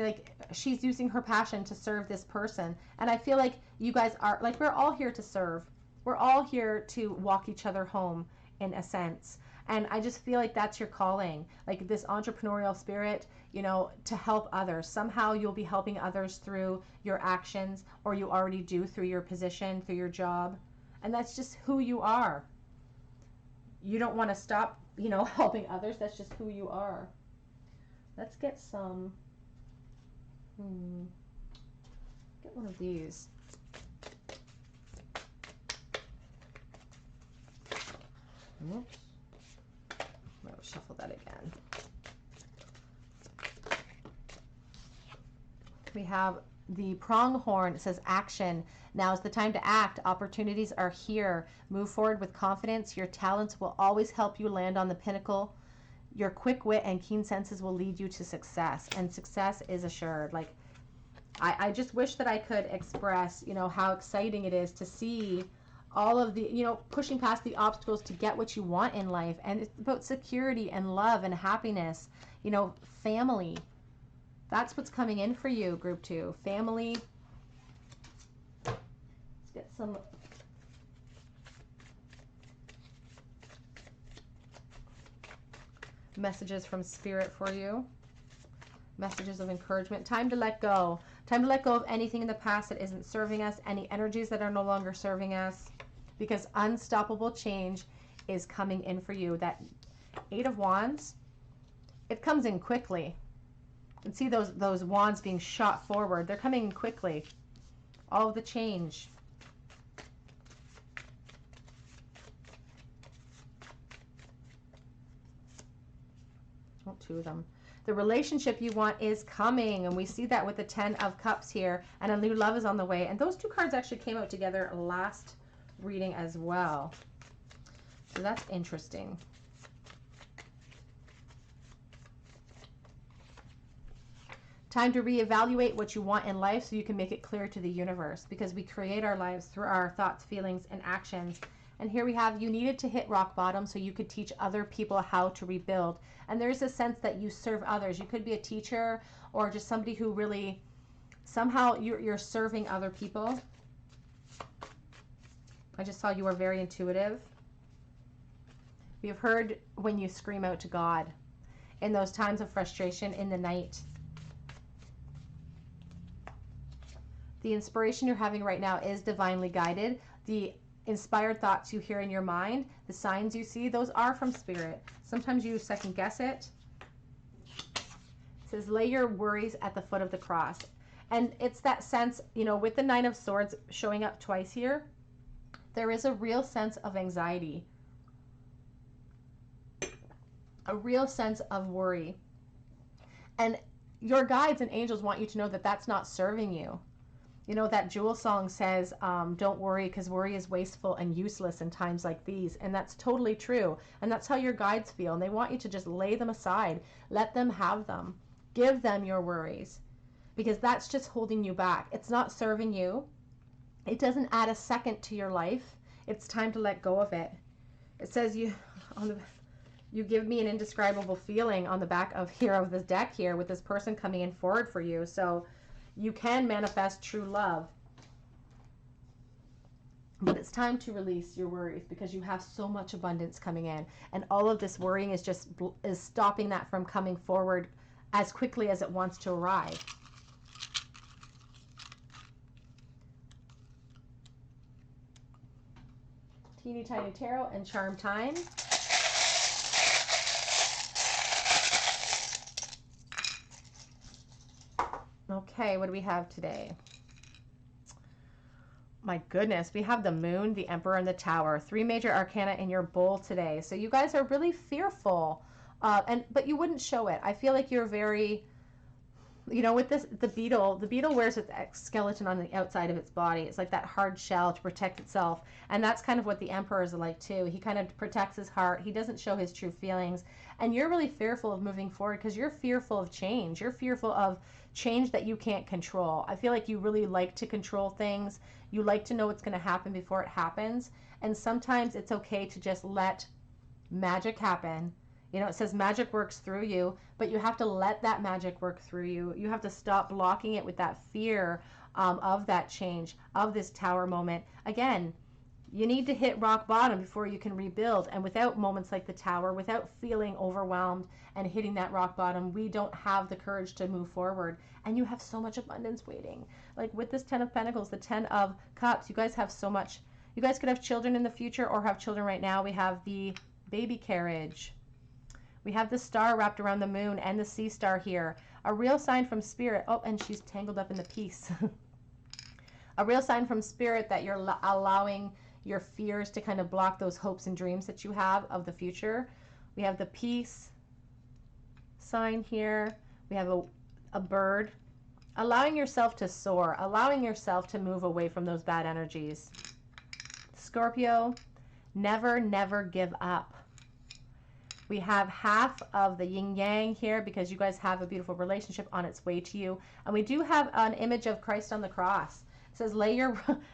using her passion to serve this person. And I feel like you guys are, like, we're all here to serve. We're all here to walk each other home in a sense. And I just feel like that's your calling, like this entrepreneurial spirit, you know, to help others. Somehow you'll be helping others through your actions, or you already do through your position, through your job. And that's just who you are. You don't want to stop, you know, helping others. That's just who you are. Let's get some, get one of these. Oops. I'll shuffle that again. We have the pronghorn. It says action. Now is the time to act. Opportunities are here. Move forward with confidence. Your talents will always help you land on the pinnacle. Your quick wit and keen senses will lead you to success, and success is assured. Like, I just wish that I could express, you know, how exciting it is to see all of the, you know, pushing past the obstacles to get what you want in life. And it's about security and love and happiness, you know, family. That's what's coming in for you, group 2. Family. Let's get some messages from Spirit for you. Messages of encouragement. Time to let go. Time to let go of anything in the past that isn't serving us, any energies that are no longer serving us, because unstoppable change is coming in for you. That 8 of Wands, it comes in quickly. You can see those wands being shot forward. They're coming in quickly. All of the change. Oh, 2 of them. The relationship you want is coming, and we see that with the 10 of Cups here, and a new love is on the way. And those 2 cards actually came out together last reading as well. So that's interesting. Time to reevaluate what you want in life so you can make it clear to the universe, because we create our lives through our thoughts, feelings, and actions. And here we have, you needed to hit rock bottom so you could teach other people how to rebuild. And there's a sense that you serve others. You could be a teacher or just somebody who really, somehow you're serving other people. I just saw you were very intuitive. We have heard when you scream out to God in those times of frustration in the night. The inspiration you're having right now is divinely guided. The inspired thoughts you hear in your mind, the signs you see, those are from spirit. Sometimes you second guess it. It says, lay your worries at the foot of the cross. And it's that sense, you know, with the Nine of Swords showing up twice here, there is a real sense of anxiety, a real sense of worry. And your guides and angels want you to know that that's not serving you. You know, that Jewel song says, don't worry, because worry is wasteful and useless in times like these. And that's totally true. And that's how your guides feel. And they want you to just lay them aside. Let them have them. Give them your worries, because that's just holding you back. It's not serving you. It doesn't add a second to your life. It's time to let go of it. It says you give me an indescribable feeling on the back of here of this deck here with this person coming in forward for you. So you can manifest true love. But it's time to release your worries, because you have so much abundance coming in. And all of this worrying is stopping that from coming forward as quickly as it wants to arrive. Teeny Tiny Tarot and Charm Time. Okay, what do we have today? My goodness, we have the Moon, the Emperor, and the Tower. 3 major arcana in your bowl today. So you guys are really fearful, but you wouldn't show it. I feel like you're very, you know, with this, the beetle wears its skeleton on the outside of its body. It's like that hard shell to protect itself. And that's kind of what the Emperor is like too. He kind of protects his heart. He doesn't show his true feelings. And you're really fearful of moving forward because you're fearful of change. You're fearful of change that you can't control. I feel like you really like to control things. You like to know what's going to happen before it happens. And sometimes it's okay to just let magic happen. You know, it says magic works through you, but you have to let that magic work through you. You have to stop blocking it with that fear of that change, of this Tower moment. Again, you need to hit rock bottom before you can rebuild. And without moments like the Tower, without feeling overwhelmed and hitting that rock bottom, we don't have the courage to move forward. And you have so much abundance waiting. Like with this 10 of Pentacles, the 10 of Cups, you guys have so much. You guys could have children in the future or have children right now. We have the baby carriage. We have the star wrapped around the moon and the sea star here. A real sign from Spirit. Oh, and she's tangled up in the piece. A real sign from Spirit that you're allowing your fears to kind of block those hopes and dreams that you have of the future. We have the peace sign here. We have a bird. Allowing yourself to soar. Allowing yourself to move away from those bad energies. Scorpio, never, never give up. We have half of the yin yang here because you guys have a beautiful relationship on its way to you. And we do have an image of Christ on the cross. It says,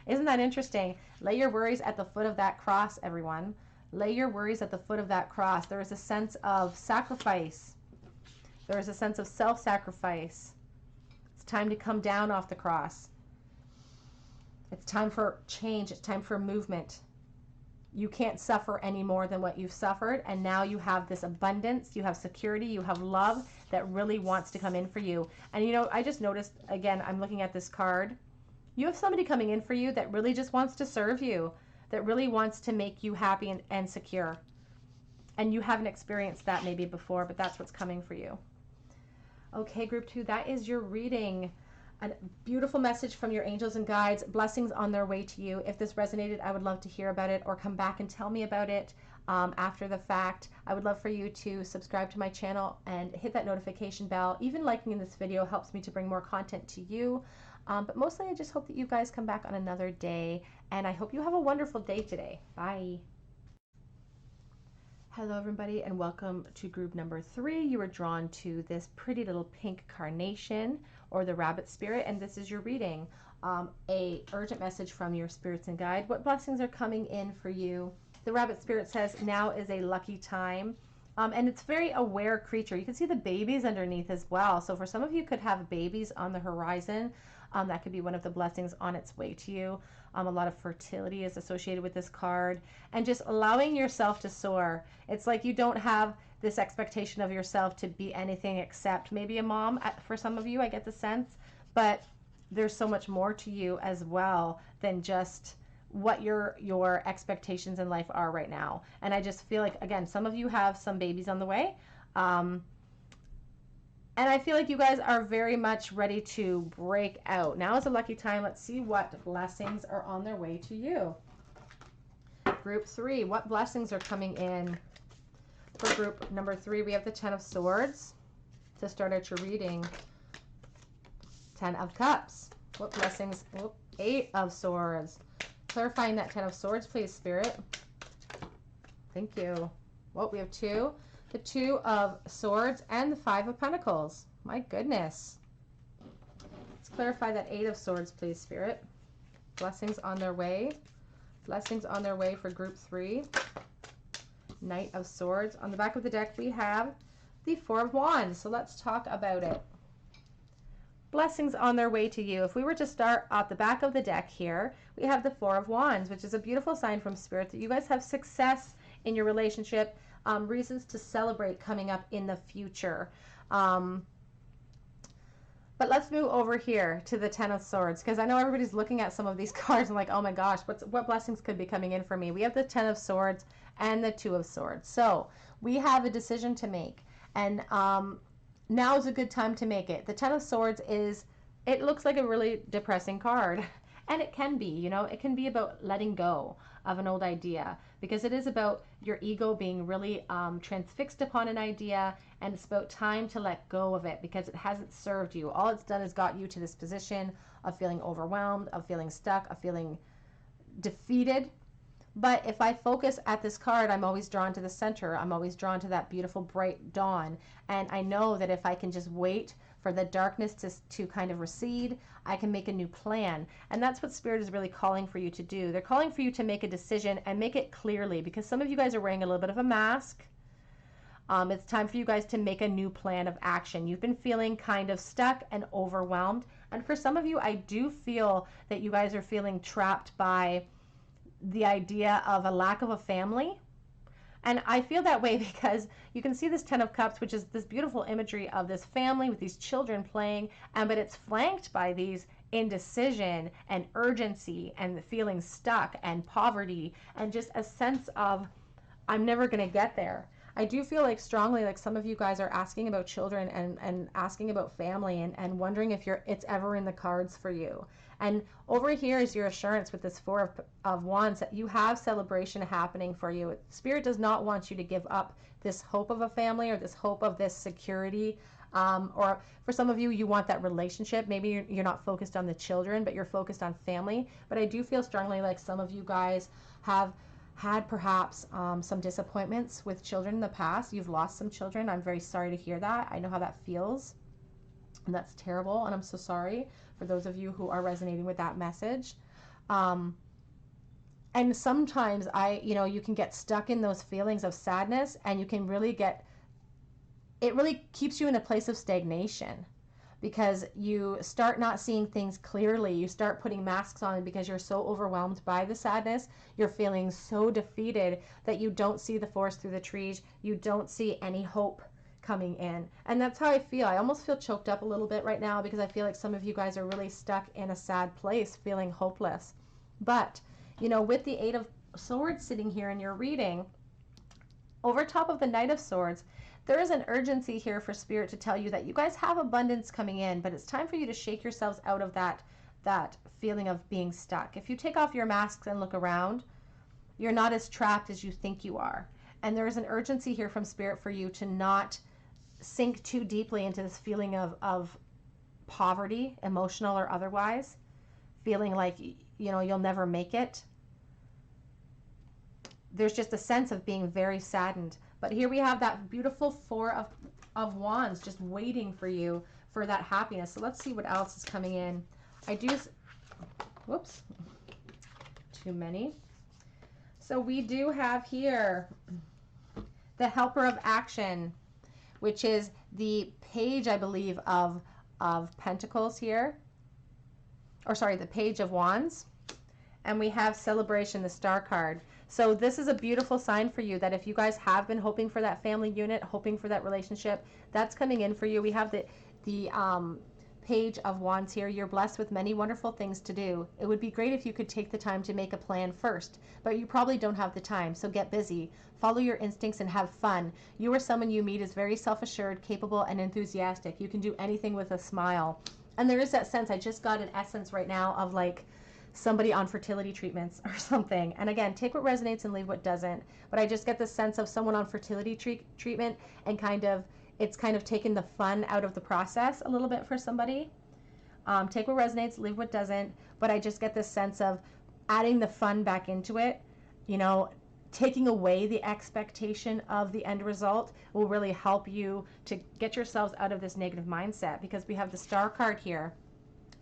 isn't that interesting? Lay your worries at the foot of that cross, everyone. Lay your worries at the foot of that cross. There is a sense of sacrifice. There is a sense of self-sacrifice. It's time to come down off the cross. It's time for change. It's time for movement. You can't suffer any more than what you've suffered, and now you have this abundance, you have security, you have love that really wants to come in for you. And you know, I just noticed, again, I'm looking at this card. You have somebody coming in for you that really just wants to serve you, that really wants to make you happy and secure. And you haven't experienced that maybe before, but that's what's coming for you. Okay, group 2, that is your reading. A beautiful message from your angels and guides. Blessings on their way to you. If this resonated, I would love to hear about it or come back and tell me about it after the fact. I would love for you to subscribe to my channel and hit that notification bell. Even liking this video helps me to bring more content to you. But mostly I just hope that you guys come back on another day, and I hope you have a wonderful day today. Bye. Hello everybody and welcome to group number 3. You were drawn to this pretty little pink carnation or the rabbit spirit, and this is your reading. A urgent message from your spirits and guide. What blessings are coming in for you? The rabbit spirit says now is a lucky time. And it's very aware creature. You can see the babies underneath as well. So for some of you could have babies on the horizon. That could be one of the blessings on its way to you. A lot of fertility is associated with this card, and just allowing yourself to soar. It's like you don't have this expectation of yourself to be anything except maybe a mom for some of you, I get the sense, but there's so much more to you as well than just what your expectations in life are right now. And I just feel like, again, some of you have some babies on the way. And I feel like you guys are very much ready to break out. Now is a lucky time. Let's see what blessings are on their way to you. Group 3, what blessings are coming in for group number 3? We have the 10 of Swords to start out your reading. 10 of Cups. What blessings? 8 of Swords. Clarifying that 10 of Swords, please, Spirit. Thank you. Well, we have 2. The 2 of Swords and the 5 of Pentacles. My goodness. Let's clarify that 8 of Swords, please, Spirit. Blessings on their way. Blessings on their way for group 3. Knight of Swords. On the back of the deck, we have the 4 of Wands. So let's talk about it. Blessings on their way to you. If we were to start at the back of the deck here, we have the 4 of Wands, which is a beautiful sign from Spirit that you guys have success in your relationship. Reasons to celebrate coming up in the future. But let's move over here to the 10 of Swords, because I know everybody's looking at some of these cards and like, oh my gosh, what blessings could be coming in for me? We have the 10 of Swords and the 2 of Swords. So we have a decision to make, and now is a good time to make it. The 10 of Swords it looks like a really depressing card. And it can be, it can be about letting go of an old idea, because it is about your ego being really transfixed upon an idea, and it's about time to let go of it because it hasn't served you. All it's done is got you to this position of feeling overwhelmed, of feeling stuck, of feeling defeated. But if I focus at this card, I'm always drawn to the center. I'm always drawn to that beautiful bright dawn. And I know that if I can just wait for the darkness to kind of recede, I can make a new plan. And that's what Spirit is really calling for you to do. They're calling for you to make a decision and make it clearly, because some of you guys are wearing a little bit of a mask. It's time for you guys to make a new plan of action. You've been feeling kind of stuck and overwhelmed. And for some of you, I do feel that you guys are feeling trapped by the idea of a lack of a family. And I feel that way because you can see this 10 of Cups, which is this beautiful imagery of this family with these children playing, but it's flanked by these indecision and urgency and feeling stuck and poverty and just a sense of, I'm never going to get there. I do feel like strongly like some of you guys are asking about children and asking about family and wondering if it's ever in the cards for you. And over here is your assurance with this 4 of Wands that you have celebration happening for you. Spirit does not want you to give up this hope of a family or this hope of this security. Or for some of you, you want that relationship. Maybe you're not focused on the children, but you're focused on family. But I do feel strongly like some of you guys have had perhaps some disappointments with children in the past. You've lost some children. I'm very sorry to hear that. I know how that feels. And that's terrible. And I'm so sorry for those of you who are resonating with that message. And sometimes you can get stuck in those feelings of sadness, and you can really it really keeps you in a place of stagnation, because you start not seeing things clearly. You start putting masks on because you're so overwhelmed by the sadness. You're feeling so defeated that you don't see the forest through the trees. You don't see any hope coming in. And that's how I feel. I almost feel choked up a little bit right now because I feel like some of you guys are really stuck in a sad place, feeling hopeless. But, with the 8 of Swords sitting here in your reading, over top of the Knight of Swords, there is an urgency here for Spirit to tell you that you guys have abundance coming in, but it's time for you to shake yourselves out of that feeling of being stuck. If you take off your masks and look around, you're not as trapped as you think you are. And there is an urgency here from Spirit for you to not sink too deeply into this feeling of poverty, emotional or otherwise, feeling like you'll never make it. there's just a sense of being very saddened. But here we have that beautiful Four of Wands just waiting for you for that happiness. So let's see what else is coming in. I do, whoops, too many. So we do have here the Helper of Action, which is the Page, I believe, of Pentacles here. Or sorry, the Page of Wands. And we have Celebration, the Star card. So this is a beautiful sign for you that if you guys have been hoping for that family unit, hoping for that relationship, that's coming in for you. We have the Page of Wands here. You're blessed with many wonderful things to do. It would be great if you could take the time to make a plan first, but you probably don't have the time, so get busy. Follow your instincts and have fun. You or someone you meet is very self-assured, capable, and enthusiastic. You can do anything with a smile. And there is that sense, I just got an essence right now of like somebody on fertility treatments or something. And again, take what resonates and leave what doesn't. But I just get the sense of someone on fertility treatment and it's kind of taken the fun out of the process a little bit for somebody. Take what resonates, leave what doesn't. But I just get this sense of adding the fun back into it, you know, taking away the expectation of the end result will really help you to get yourselves out of this negative mindset, because we have the Star card here.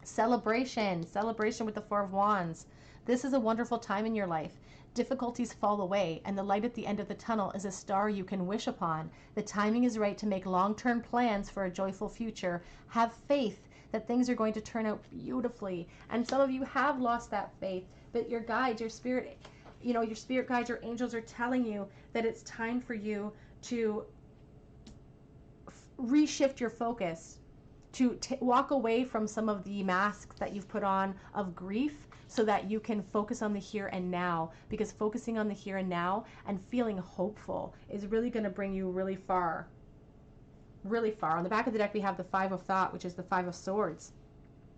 Celebration with the Four of Wands. This is a wonderful time in your life. Difficulties fall away, and the light at the end of the tunnel is a star you can wish upon. The timing is right to make long-term plans for a joyful future. Have faith that things are going to turn out beautifully. And some of you have lost that faith, but your guides, your spirit, you know, your spirit guides, your angels are telling you that it's time for you to reshift your focus, to walk away from some of the masks that you've put on of grief, so that you can focus on the here and now, because focusing on the here and now and feeling hopeful is really going to bring you really far. Really far. On the back of the deck, we have the Five of Thought, which is the Five of Swords.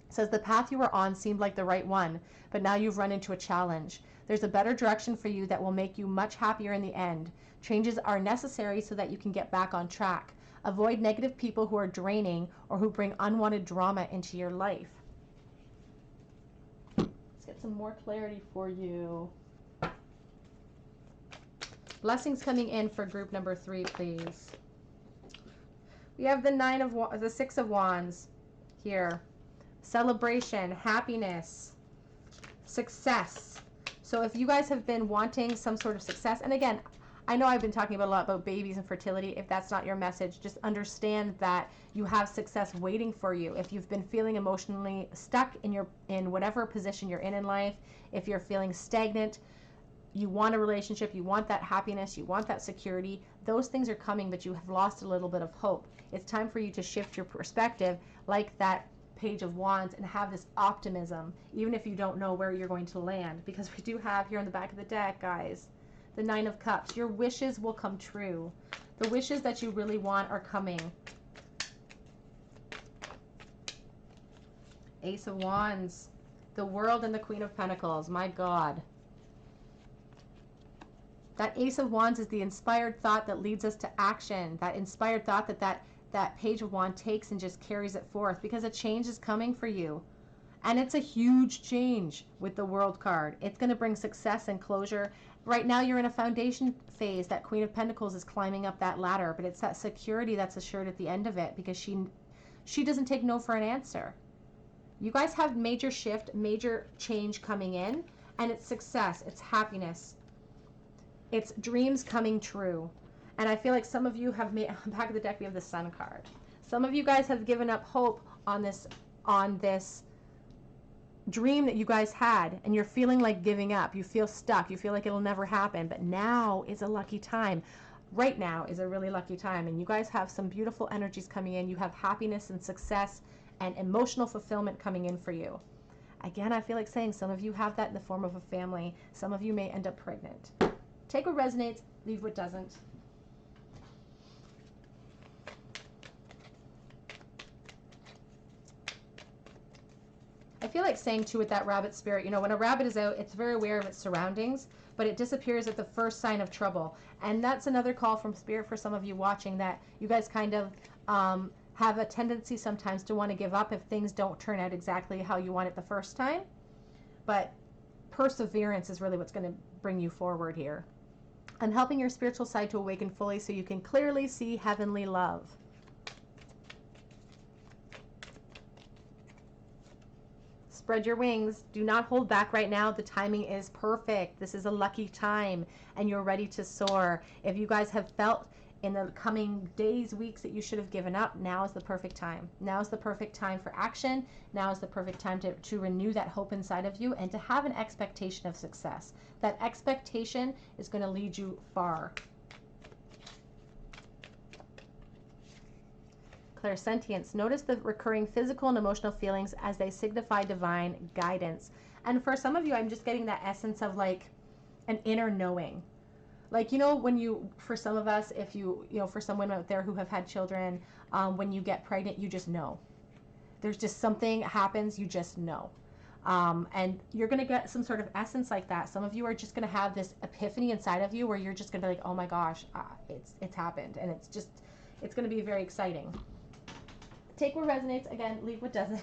It says the path you were on seemed like the right one, but now you've run into a challenge. There's a better direction for you that will make you much happier in the end. Changes are necessary so that you can get back on track. Avoid negative people who are draining or who bring unwanted drama into your life. Let's get some more clarity for you. Blessings coming in for group number 3, please. We have the Six of Wands here. Celebration, happiness, success. So if you guys have been wanting some sort of success, and again, I know I've been talking a lot about babies and fertility. If that's not your message, just understand that you have success waiting for you. If you've been feeling emotionally stuck in whatever position you're in life, if you're feeling stagnant, you want a relationship, you want that happiness, you want that security, those things are coming, but you have lost a little bit of hope. It's time for you to shift your perspective like that Page of Wands and have this optimism, even if you don't know where you're going to land, because we do have here on the back of the deck, guys, the Nine of Cups. Your wishes will come true. The wishes that you really want are coming. Ace of Wands, the World, and the Queen of Pentacles. My God. That Ace of Wands is the inspired thought that leads us to action. That inspired thought that Page of Wands takes and just carries it forth, because a change is coming for you. And it's a huge change with the World card. It's going to bring success and closure. Right now you're in a foundation phase. That Queen of Pentacles is climbing up that ladder, but it's that security that's assured at the end of it, because she doesn't take no for an answer. You guys have major shift, major change coming in, and it's success, it's happiness, it's dreams coming true. And I feel like some of you have made, on the back of the deck we have the Sun card. Some of you guys have given up hope on this dream that you guys had, and you're feeling like giving up. You feel stuck. You feel like it'll never happen. But now is a lucky time. Right now is a really lucky time. And you guys have some beautiful energies coming in. You have happiness and success and emotional fulfillment coming in for you. Again, I feel like saying some of you have that in the form of a family. Some of you may end up pregnant. Take what resonates, leave what doesn't. I feel like saying too with that rabbit spirit, you know, when a rabbit is out, it's very aware of its surroundings, but it disappears at the first sign of trouble. And that's another call from spirit for some of you watching, that you guys kind of have a tendency sometimes to want to give up if things don't turn out exactly how you want it the first time. But perseverance is really what's going to bring you forward here. I'm helping your spiritual side to awaken fully so you can clearly see heavenly love. Spread your wings. Do not hold back right now. The timing is perfect. This is a lucky time and you're ready to soar. If you guys have felt in the coming days, weeks that you should have given up, now is the perfect time. Now is the perfect time for action. Now is the perfect time to renew that hope inside of you and to have an expectation of success. That expectation is going to lead you far. Clairsentience. Notice the recurring physical and emotional feelings as they signify divine guidance. And for some of you, I'm just getting that essence of like an inner knowing. Like, you know, when you, for some of us, if you know, for some women out there who have had children, when you get pregnant, you just know. There's just something happens, you just know. And you're going to get some sort of essence like that. Some of you are just going to have this epiphany inside of you where you're just going to be like, oh my gosh, it's happened. And it's going to be very exciting. Take what resonates, again, leave what doesn't.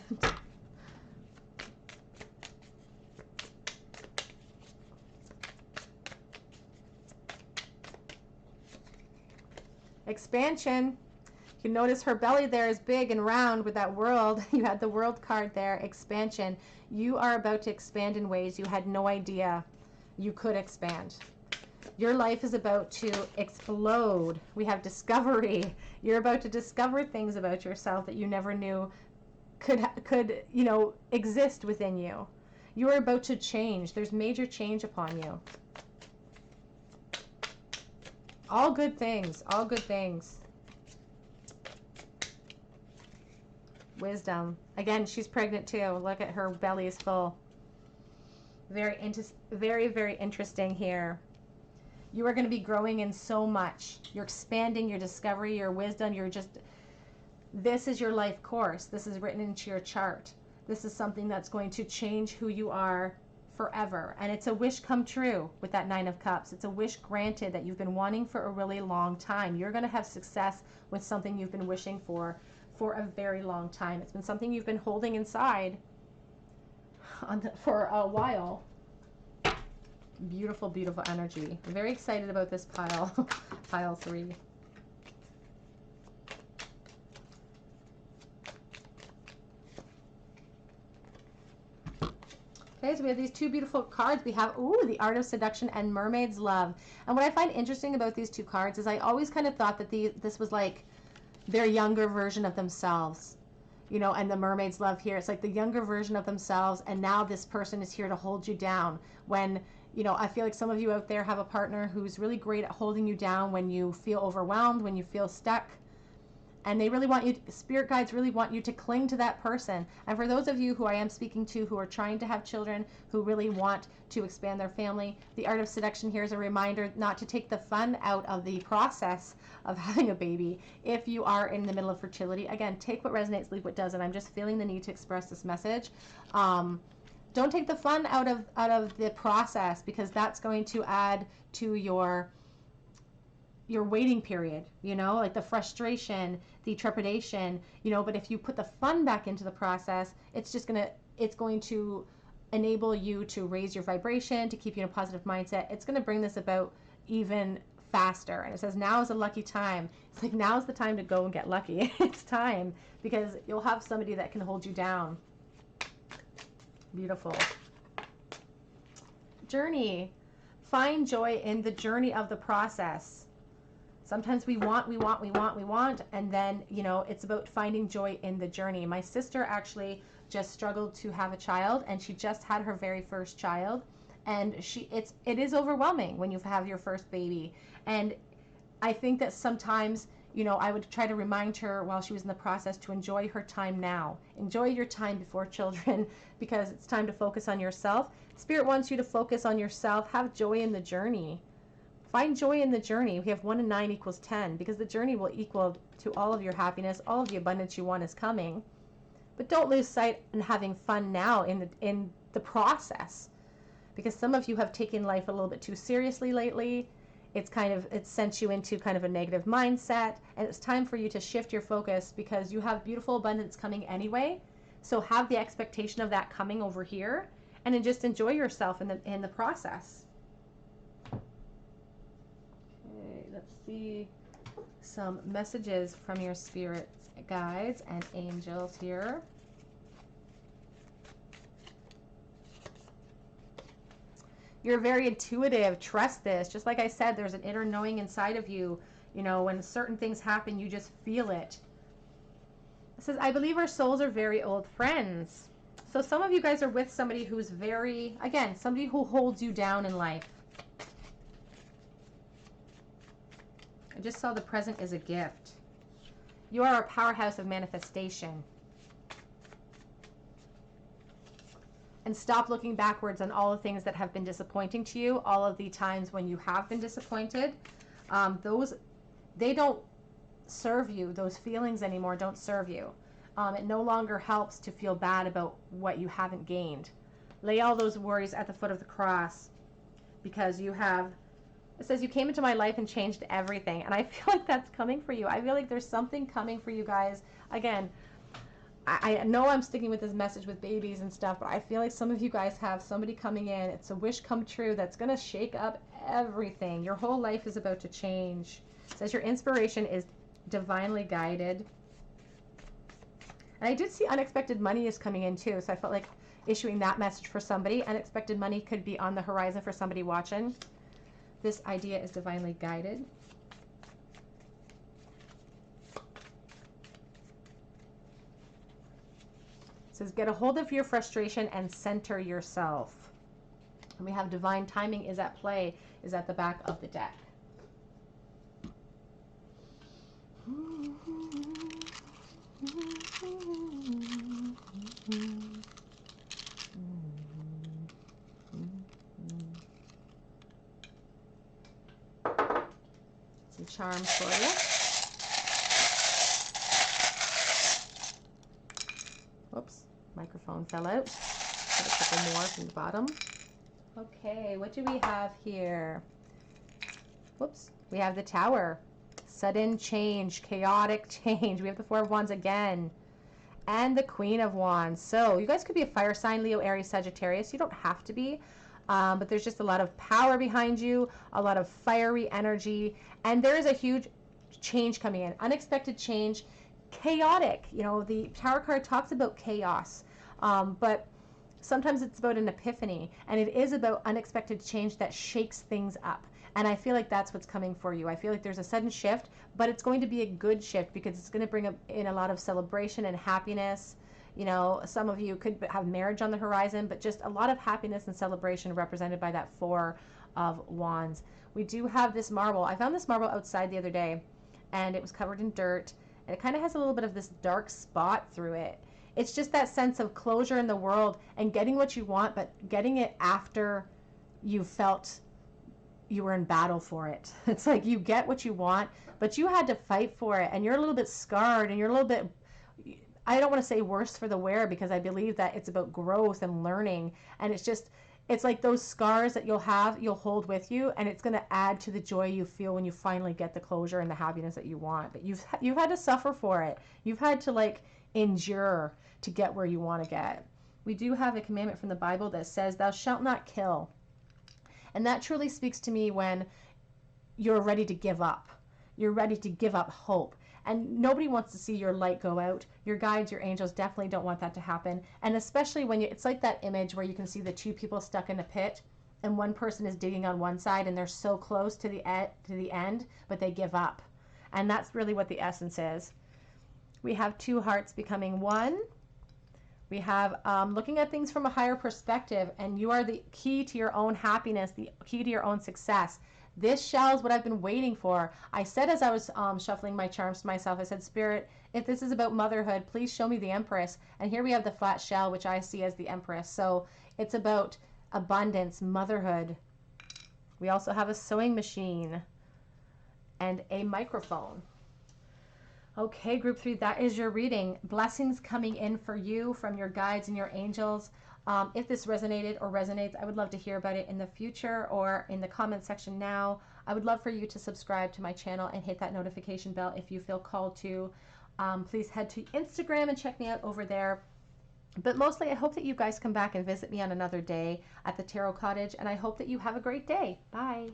Expansion. You can notice her belly there is big and round with that world. You had the world card there. Expansion. You are about to expand in ways you had no idea you could expand. Your life is about to explode. We have discovery. You're about to discover things about yourself that you never knew could you know, exist within you. You are about to change. There's major change upon you. All good things. All good things. Wisdom. Again, she's pregnant too. Look at her belly is full. Very, very interesting here. You are going to be growing in so much. You're expanding your discovery, your wisdom. This is your life course. This is written into your chart. This is something that's going to change who you are forever. And it's a wish come true with that Nine of Cups. It's a wish granted that you've been wanting for a really long time. You're going to have success with something you've been wishing for a very long time. It's been something you've been holding inside for a while. Beautiful, beautiful energy. I'm very excited about this pile. Pile 3. Okay, so we have these two beautiful cards. We have, ooh, the Art of Seduction and Mermaid's Love. And what I find interesting about these two cards is I always kind of thought that this was like their younger version of themselves. You know, and the Mermaid's Love here, it's like the younger version of themselves, and now this person is here to hold you down when, you know, I feel like some of you out there have a partner who's really great at holding you down when you feel overwhelmed, when you feel stuck. And they really want you, spirit guides really want you to cling to that person. And for those of you who I am speaking to who are trying to have children, who really want to expand their family, the Art of Seduction here is a reminder not to take the fun out of the process of having a baby if you are in the middle of fertility. Again, take what resonates, leave what doesn't. I'm just feeling the need to express this message. Don't take the fun out of the process, because that's going to add to your waiting period, you know, like the frustration, the trepidation, you know. But if you put the fun back into the process, it's going to enable you to raise your vibration, to keep you in a positive mindset. It's going to bring this about even faster. And it says now is a lucky time. It's like now is the time to go and get lucky. It's time, because you'll have somebody that can hold you down. Beautiful. Journey. Find joy in the journey of the process. Sometimes we want, and then, you know, it's about finding joy in the journey. My sister actually just struggled to have a child, and she just had her very first child, and it is overwhelming when you have your first baby. And I think that sometimes, you know, I would try to remind her while she was in the process to enjoy her time now. Enjoy your time before children, because it's time to focus on yourself. Spirit wants you to focus on yourself. Have joy in the journey. Find joy in the journey. We have 1 and 9 equals 10, because the journey will equal to all of your happiness. All of the abundance you want is coming. But don't lose sight in having fun now in the process, because some of you have taken life a little bit too seriously lately. It's sent you into kind of a negative mindset, and it's time for you to shift your focus, because you have beautiful abundance coming anyway. So have the expectation of that coming over here, and then just enjoy yourself in the process. see some messages from your spirits, guides, and angels here. You're very intuitive. Trust this. Just like I said, there's an inner knowing inside of you. You know, when certain things happen, you just feel it. It says, I believe our souls are very old friends. So some of you guys are with somebody who's very, again, somebody who holds you down in life. I just saw the present is a gift. You are a powerhouse of manifestation. And stop looking backwards on all the things that have been disappointing to you, all of the times when you have been disappointed. They don't serve you. Those feelings anymore don't serve you. It no longer helps to feel bad about what you haven't gained. Lay all those worries at the foot of the cross, because you have, it says, you came into my life and changed everything. And I feel like that's coming for you. I feel like there's something coming for you guys. Again, I know I'm sticking with this message with babies and stuff, but I feel like some of you guys have somebody coming in. It's a wish come true that's going to shake up everything. Your whole life is about to change. It says your inspiration is divinely guided. And I did see unexpected money is coming in too, so I felt like issuing that message for somebody. Unexpected money could be on the horizon for somebody watching. This idea is divinely guided. It says, get a hold of your frustration and center yourself. And we have divine timing is at play, is at the back of the deck. Some charms for you. Whoops, microphone fell out. Got a couple more from the bottom. Okay, what do we have here? Whoops, we have the Tower. Sudden change, chaotic change. We have the Four of Wands again. And the Queen of Wands. So you guys could be a fire sign, Leo, Aries, Sagittarius. You don't have to be. But there's just a lot of power behind you, a lot of fiery energy. And there is a huge change coming in. Unexpected change. Chaotic. You know, the Tower card talks about chaos. But sometimes it's about an epiphany. And it is about unexpected change that shakes things up. And I feel like that's what's coming for you. I feel like there's a sudden shift, but it's going to be a good shift because it's going to bring in a lot of celebration and happiness. You know, some of you could have marriage on the horizon, but just a lot of happiness and celebration represented by that Four of Wands. We do have this marble. I found this marble outside the other day, and it was covered in dirt, and it kind of has a little bit of this dark spot through it. It's just that sense of closure in the world and getting what you want, but getting it after you felt you were in battle for it. It's like you get what you want, but you had to fight for it, and you're a little bit scarred, and you're a little bit, I don't want to say worse for the wear, because I believe that it's about growth and learning, and it's like those scars that you'll hold with you, and it's going to add to the joy you feel when you finally get the closure and the happiness that you want. But you've had to suffer for it. You've had to like endure to get where you want to get. We do have a commandment from the Bible that says, thou shalt not kill. And that truly speaks to me when you're ready to give up. You're ready to give up hope. And nobody wants to see your light go out. Your guides, your angels definitely don't want that to happen. And especially when it's like that image where you can see the two people stuck in a pit, and one person is digging on one side and they're so close to the end, but they give up. And that's really what the essence is. We have two hearts becoming one. We have looking at things from a higher perspective, and you are the key to your own happiness, the key to your own success. This shell is what I've been waiting for. I said as I was shuffling my charms to myself, I said, Spirit, if this is about motherhood, please show me the Empress. And here we have the flat shell, which I see as the Empress. So it's about abundance, motherhood. We also have a sewing machine and a microphone. Okay, group 3, that is your reading. Blessings coming in for you from your guides and your angels. If this resonated or resonates, I would love to hear about it in the future or in the comment section now. I would love for you to subscribe to my channel and hit that notification bell if you feel called to. Please head to Instagram and check me out over there. But mostly, I hope that you guys come back and visit me on another day at the Tarot Cottage, and I hope that you have a great day. Bye.